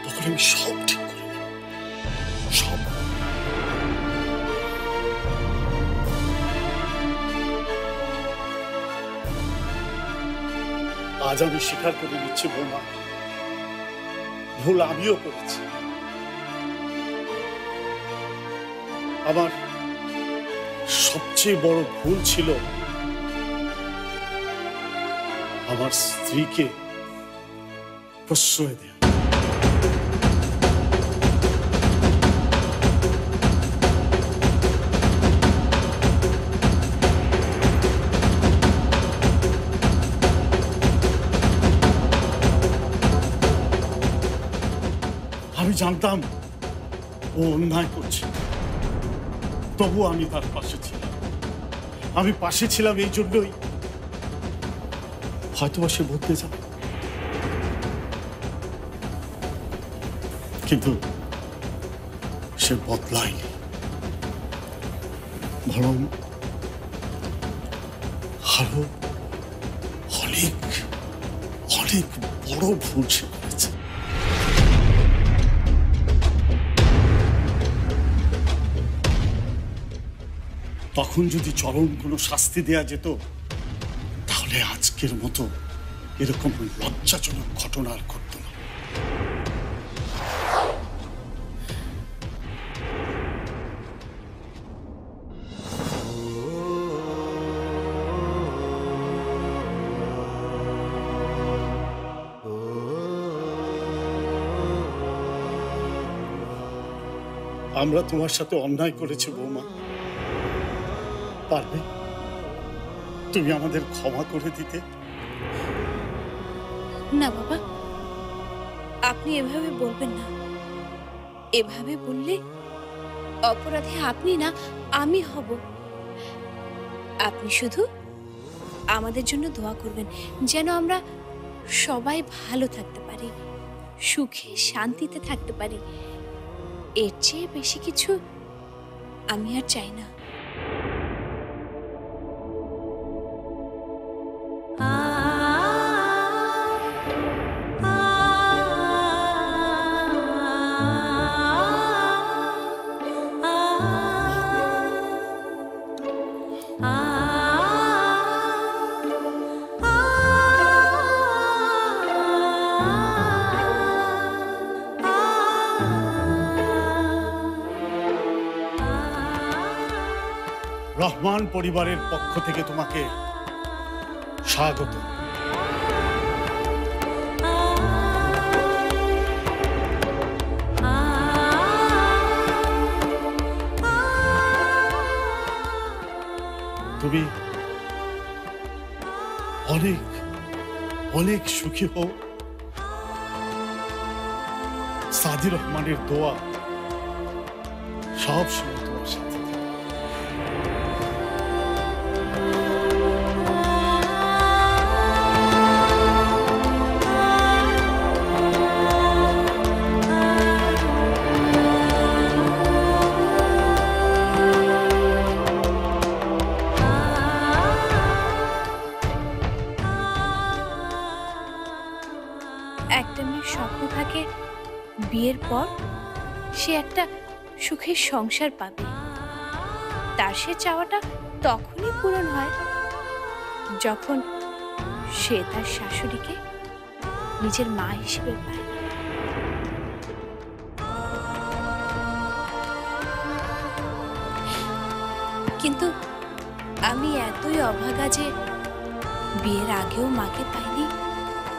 Speaker 15: তখন আমি সব ঠিক করে নেব, সব। আজ আমি স্বীকার করে নিচ্ছি বৌমা, ভুল আমিও করেছি। আমার সবচেয়ে বড় ভুল ছিল আমার স্ত্রীকে প্রশ্রয় দেয়া। জানতাম ও অন্যায় করছে, তবু আমি তার পাশে ছিলাম। আমি পাশে ছিলাম এই জন্যই হয়তোবা সে বদলে যাবে, কিন্তু সে বদলায়নি, বরং আরো অনেক অনেক বড় ভুল সে করেছে। তখন যদি চরম কোনো শাস্তি দেয়া যেত, তাহলে আজকের মতো এরকম লজ্জাজনক ঘটনা আর ঘটত না। আমরা তোমার সাথে অন্যায় করেছি বৌমা, পারবে তুমি আমাদের ক্ষমা করে দিতে?
Speaker 8: না বাবা, আপনি এভাবে বলবেন না। এভাবে বললে অপরাধী আপনি না, আমি হব। আপনি শুধু আমাদের জন্য দোয়া করবেন, যেন আমরা সবাই ভালো থাকতে পারি, সুখে শান্তিতে থাকতে পারি। এর চেয়ে বেশি কিছু আমি আর চাই না।
Speaker 15: রহমান পরিবারের পক্ষ থেকে তোমাকে স্বাগত। তুমি অনেক অনেক সুখী হও। সাদি রহমানের দোয়া সব সময় তোমার সাথে।
Speaker 8: একটা মেয়ের স্বপ্ন থাকে বিয়ের পর সে একটা সুখের সংসার পাবে। তার সে চাওয়াটা তখনই পূরণ হয় যখন সে তার শাশুড়িকে নিজের মা হিসেবে পায়। কিন্তু আমি এতই অভাগা যে বিয়ের আগেও মাকে পাইনি,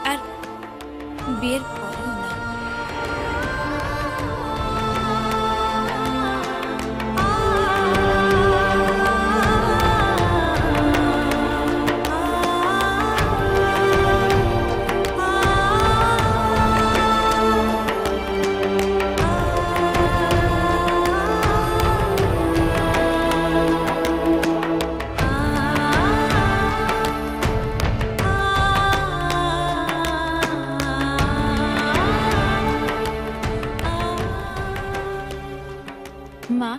Speaker 8: আর বিয়ের পরেও না। মা,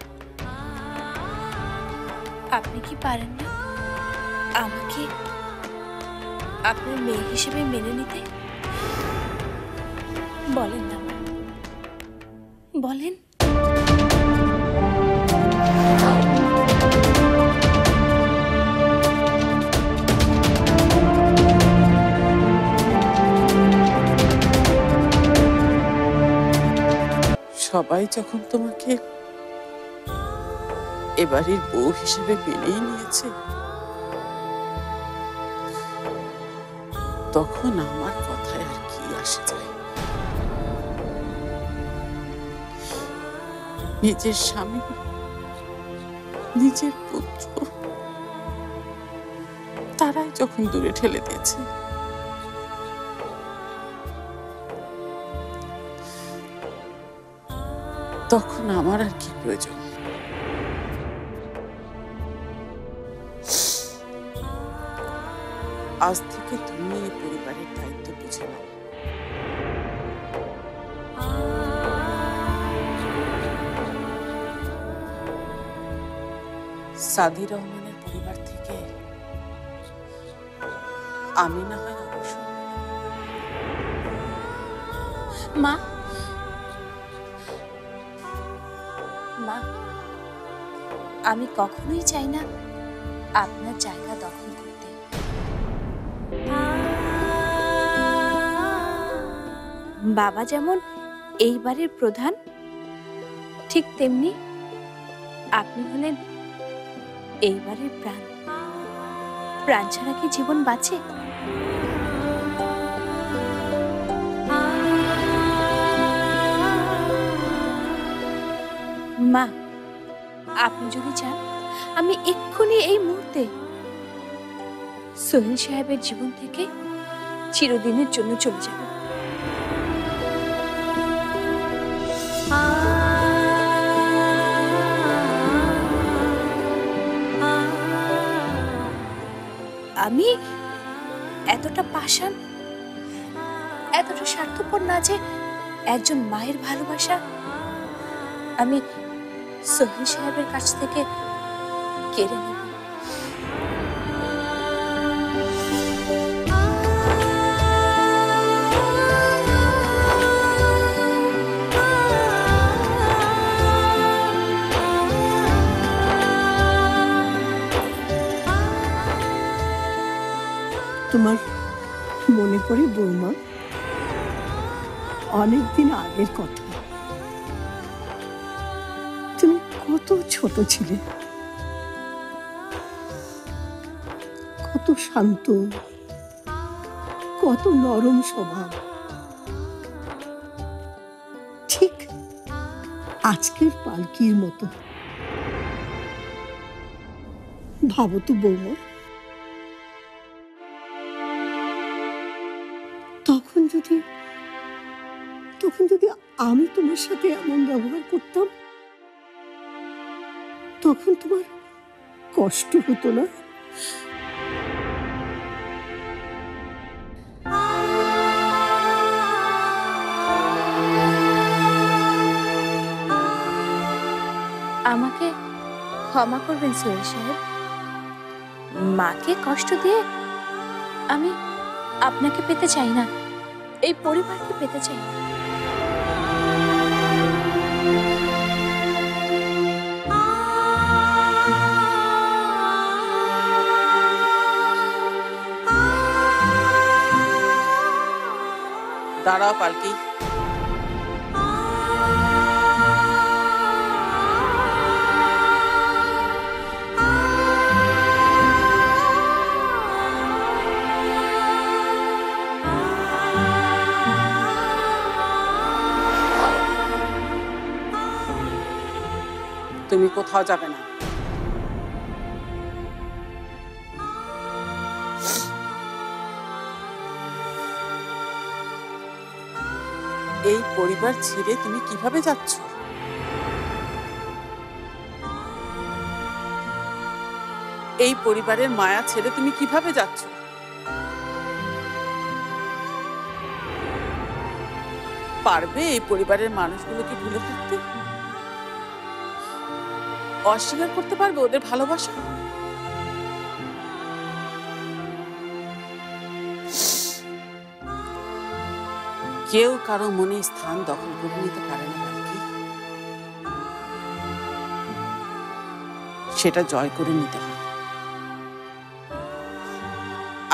Speaker 8: আপনি কি পারেন না আমাকে আপনার মেয়ে হিসেবে মেনে নিতে? বলেন না, বলেন।
Speaker 1: সবাই যখন তোমাকে এবারের বউ হিসেবে মেনেই নিয়েছে, তখন আমার কথায় আর কি আসে যায়? নিজের স্বামী, নিজের পুত্র, তারাই যখন দূরে ঠেলে দিয়েছে, তখন আমার আর কি প্রয়োজন? আজ থেকে তুমি এই পরিবারের দায়িত্ব বুঝে নাও। সাদি রহমানের পরিবার থেকে আমি না হয় অবসর
Speaker 3: মা মা, আমি কখনোই চাই না আপনার জায়গা দখল করতে। বাবা যেমন এই বাড়ির প্রধান, ঠিক তেমনি আপনি হলেন এই বাড়ির প্রাণ। প্রাণ ছাড়া কি জীবন বাঁচে? মা, আপনি যদি চান আমি এক্ষুনি এই মুহূর্তে সোহেল সাহেবের জীবন থেকে চিরদিনের জন্য চলে যাব। আমি এতটা পাষাণ, এতটা স্বার্থপর না যে একজন মায়ের ভালোবাসা আমি সোহেল সাহেবের কাছ থেকে কেড়ে নেব।
Speaker 2: তোমার মনে পড়ে বৌমা, অনেকদিন আগের কথা। তুমি কত ছোট ছিলে, কত শান্ত, কত নরম স্বভাব। ঠিক আজকের পালকির মতো। ভাবো তো বৌমা, তখন যদি আমি তোমার সাথে এমন ব্যবহার করতাম, তখন তোমার কষ্ট হতো না?
Speaker 3: আমাকে ক্ষমা করবেন সোহেল সাহেব। মাকে কষ্ট দিয়ে আমি আপনাকে পেতে চাই না, এই পরিবারকে পেতে চাই না।
Speaker 1: দাঁড়াও পালকি। তুমি কোথাও যাবে না। এই পরিবার ছেড়ে তুমি কিভাবে যাচ্ছ? এই পরিবারের মায়া ছেড়ে তুমি কিভাবে যাচ্ছ? পারবে এই পরিবারের মানুষগুলোকে ভুলে থাকতে? অস্বীকার করতে পারবে ওদের ভালোবাসা? কেউ কারো মনে স্থান দখল করে নিতে পারে না পালকি, সেটা জয় করে নিতে হয়।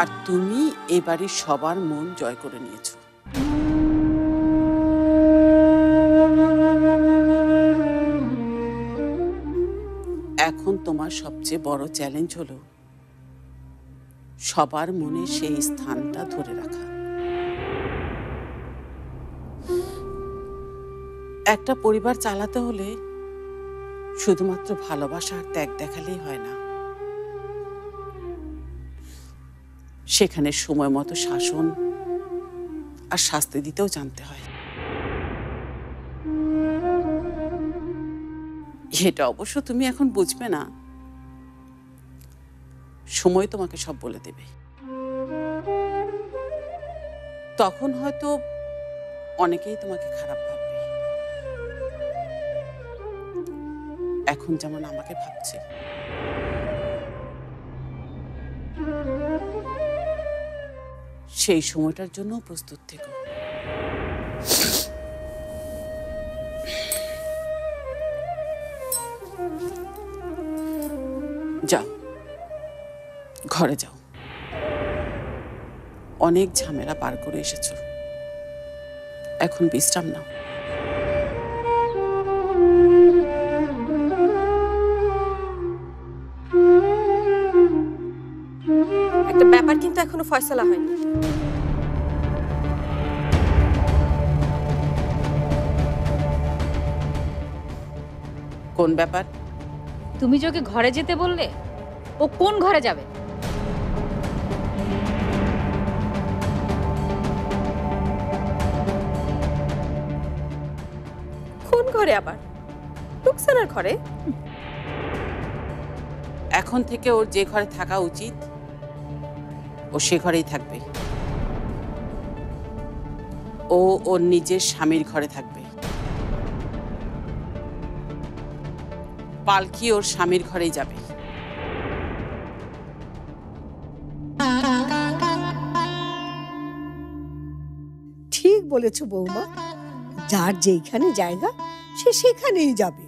Speaker 1: আর তুমি এ বাড়ির সবার মন জয় করে নিয়েছো। এখন তোমার সবচেয়ে বড় চ্যালেঞ্জ হলো সবার মনে সেই স্থানটা ধরে রাখা। একটা পরিবার চালাতে হলে শুধুমাত্র ভালোবাসা আর ত্যাগ দেখালেই হয় না, সেখানে সময় মতো শাসন আর শাস্তি দিতেও জানতে হয়। এটা অবশ্য তুমি এখন বুঝবে না, সময় তোমাকে সব বলে দেবে। তখন হয়তো অনেকেই তোমাকে খারাপ ভাববে, এখন যেমন আমাকে ভাবছে। সেই সময়টার জন্য প্রস্তুত থেকো। যাও, ঘরে যাও, অনেক ঝামেলা পার করে এসেছো, এখন বিশ্রাম নাও।
Speaker 21: একটা ব্যাপার কিন্তু এখনো ফয়সালা হয়নি।
Speaker 1: কোন ব্যাপার?
Speaker 6: তুমি যে ওকে ঘরে যেতে বললে, ও কোন ঘরে যাবে?
Speaker 21: কোন ঘরে আবার? রুকসানার ঘরে।
Speaker 1: এখন থেকে ওর যে ঘরে থাকা উচিত ও সে ঘরেই থাকবে। ও ওর নিজের স্বামীর ঘরে থাকবে। পালকি ওর স্বামীর ঘরেই যাবে।
Speaker 2: ঠিক বলেছ বৌমা, যার যেখানে জায়গা সে সেখানেই যাবে।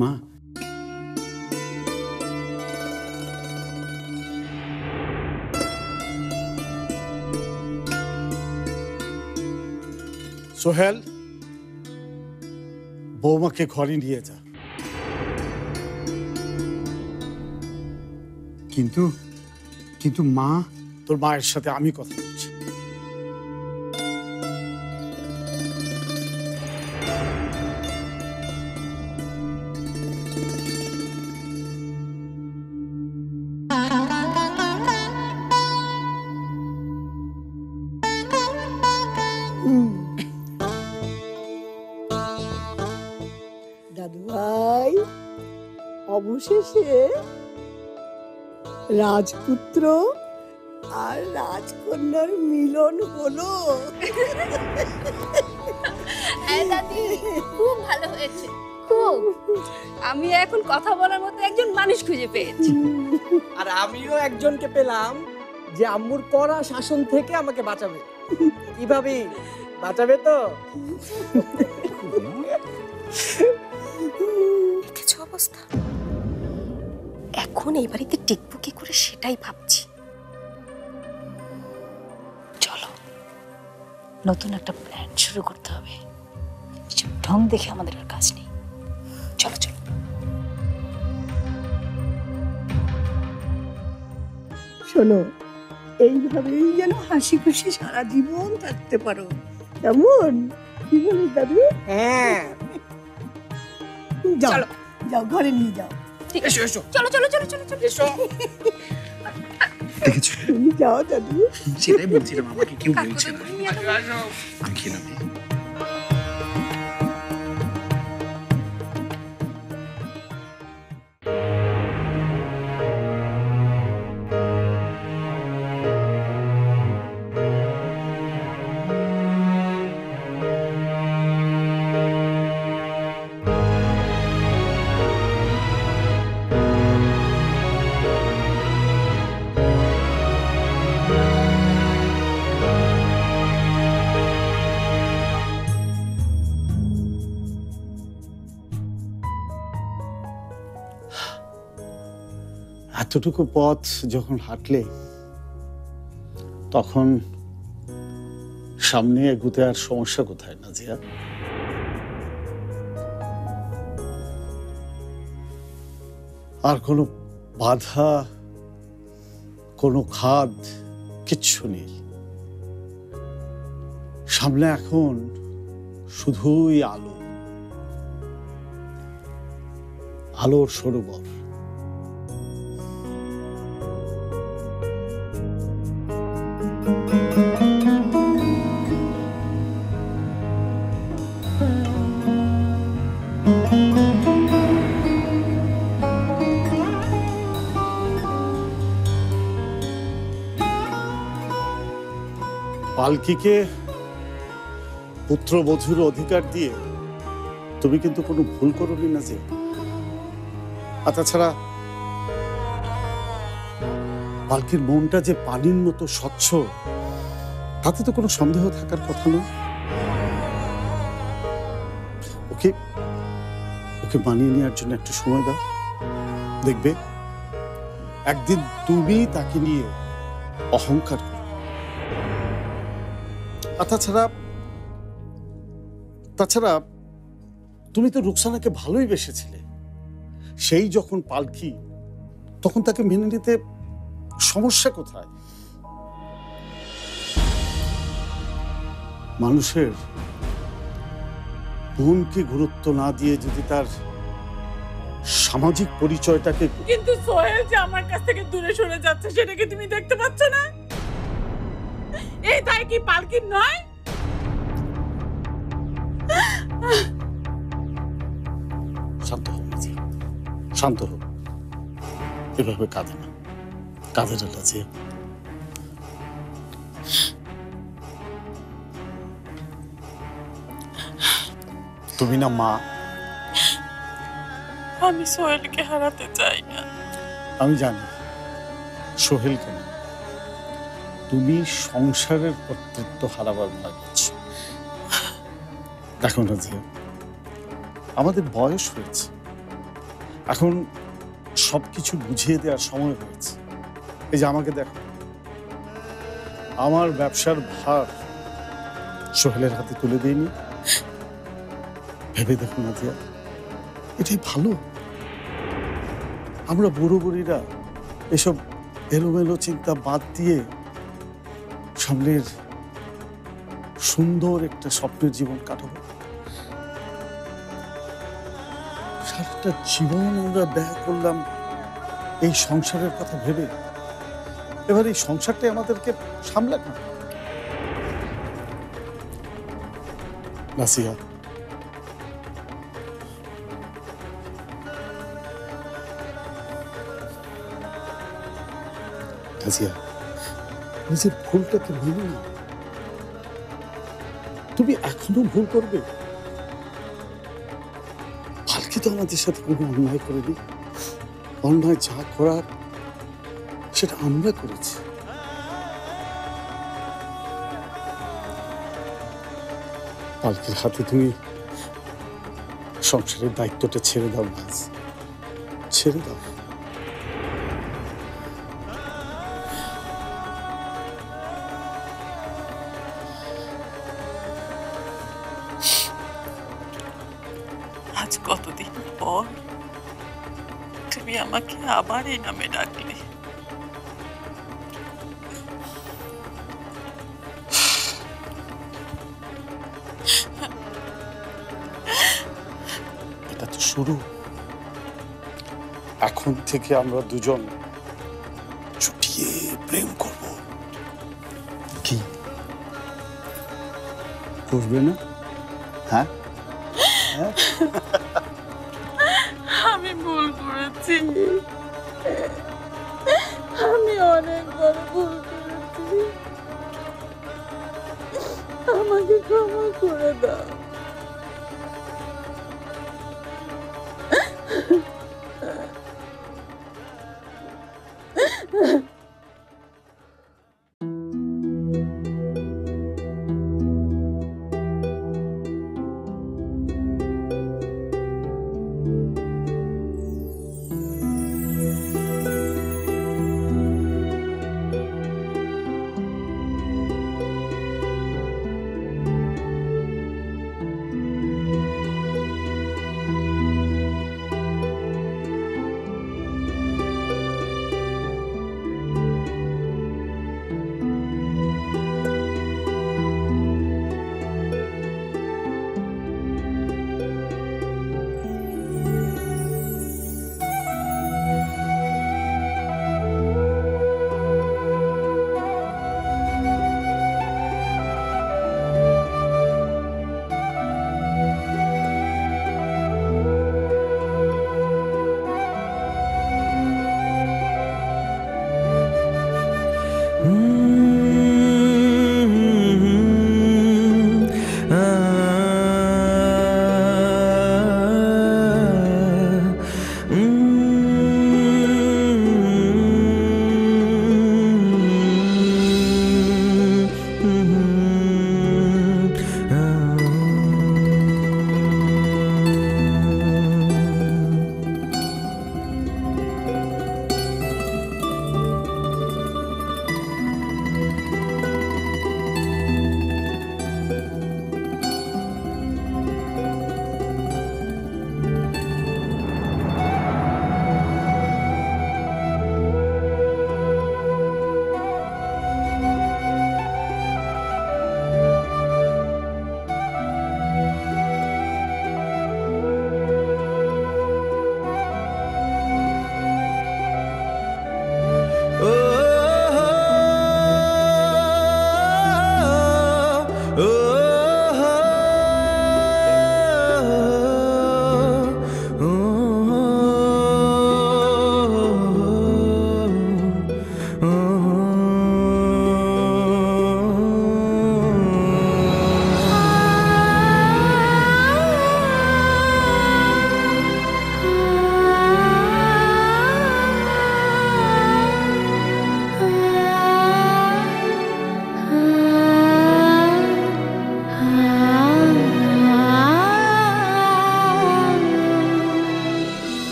Speaker 15: মা, সোহেল, বৌমাকে ঘরে নিয়ে যা।
Speaker 9: কিন্তু কিন্তু মা,
Speaker 15: তোর মায়ের সাথে আমি কথা বলছি।
Speaker 2: দাদু ভাই, অবশেষে রাজপুত্র আর রাজকন্যার মিলন হলো।
Speaker 3: হ্যাঁ দাদি, খুব ভালো হয়েছে, খুব। আমি এখন কথা বলার মতো একজন মানুষ খুঁজে পেয়েছি।
Speaker 7: আর আমিও একজনকে পেলাম যে আম্মুর কড়া শাসন থেকে আমাকে বাঁচাবে। কিভাবে বাঁচাবে? তো
Speaker 21: দেখেছো অবস্থা? এখন এই বাড়িতে টিকবো কি করে সেটাই ভাবছি।
Speaker 6: চলো, নতুন একটা প্ল্যান শুরু করতে হবে। এসব ঢং দেখে আমাদের আর কাজ নেই। চলো চলো।
Speaker 2: শোনো, এইভাবেই যেন হাসি খুশি সারা জীবন থাকতে পারো, কেমন? কি বলিস দাদু? হ্যাঁ, যাও যাও, ঘরে নিয়ে যাও।
Speaker 3: ঠিক আছে, চলো চলো চলো চলো চলো এসো।
Speaker 9: দেখেছো?
Speaker 2: তুমি যাও দাদু।
Speaker 9: সেটাই বলছিলাম, আমাকে কেউ বলছে না। আমি খেয়ে নেব।
Speaker 15: এতটুকু পথ যখন হাঁটলে, তখন সামনে এগুতে আর সমস্যা কোথায় নাজিয়া? আর কোনো বাধা, কোনো খাদ কিচ্ছু নেই সামনে। এখন শুধুই আলো, আলোর সরোবর। পালকিকে পুত্রবধূর অধিকার দিয়ে তুমি কিন্তু কোনো ভুল করোনি না যে। আর তাছাড়া পালকির মনটা যে পানির মতো স্বচ্ছ, তাতে তো কোনো সন্দেহ থাকার কথা নয়। ওকে ওকে মানিয়ে নেওয়ার জন্য একটু সময় দাও, দেখবে একদিন তুমি তাকে নিয়ে অহংকার করো। আর তাছাড়া তুমি তো রুকসানাকে ভালোই বেসেছিলে। সেই যখন পালকি, তখন তাকে মেনে নিতে সমস্যা কোথায়? মানুষের মনকে গুরুত্ব না দিয়ে যদি তার সামাজিক পরিচয়টাকে...
Speaker 1: কিন্তু সোহেল যে আমার কাছ থেকে দূরে সরে যাচ্ছে, সেটা কি তুমি দেখতে পাচ্ছ না? এই দায় কি পালকির নয়?
Speaker 15: শান্ত হও, শান্ত হও, এভাবে কাঁদে না, কাঁদে না যে। তুমি না মা।
Speaker 1: আমি সোহেলকে হারাতে চাই না।
Speaker 15: আমি জানি সোহেল কেন, তুমি সংসারের কর্তৃত্ব হারাবার ভয় করছো। দেখো না যে আমাদের বয়স হয়েছে, এখন সবকিছু বুঝিয়ে দেওয়ার সময় হয়েছে। এই যে আমাকে দেখো, আমার ব্যবসার ভার সোহেলের হাতে তুলে দিইনি। ভেবে দেখো না যে এটাই ভালো। আমরা বুড়ো বুড়িরা এসব এলোমেলো চিন্তা বাদ দিয়ে সামনের সুন্দর একটা স্বপ্নের জীবন কাটাবো। সারাটা জীবন আমরা ব্যয় করলাম এই সংসারের কথা ভেবে, এবার এই সংসারটাই আমাদেরকে সামলাক না। নাসিয়া, নাসিয়া, নিজের ভুলটাকে মেনে নাও। তুমি এখনো ভুল করবে। পালকি তো আমাদের সাথে কোনো অন্যায় করেনি। অন্যায় যা করার সেটা আমরা করেছি। পালকির হাতে তুমি সংসারের দায়িত্বটা ছেড়ে দাও, নাজ, ছেড়ে দাও।
Speaker 1: আজ কতদিন পর তুমি আমাকে আবার এই নামে ডাকলে।
Speaker 15: এটা তো শুরু। এখন থেকে আমরা দুজন চুটিয়ে প্রেম করব। কি করবে না? হ্যাঁ,
Speaker 1: আমি ভুল করেছি, আমি অনেক বড় ভুল করেছি, আমাকে ক্ষমা করে দাও।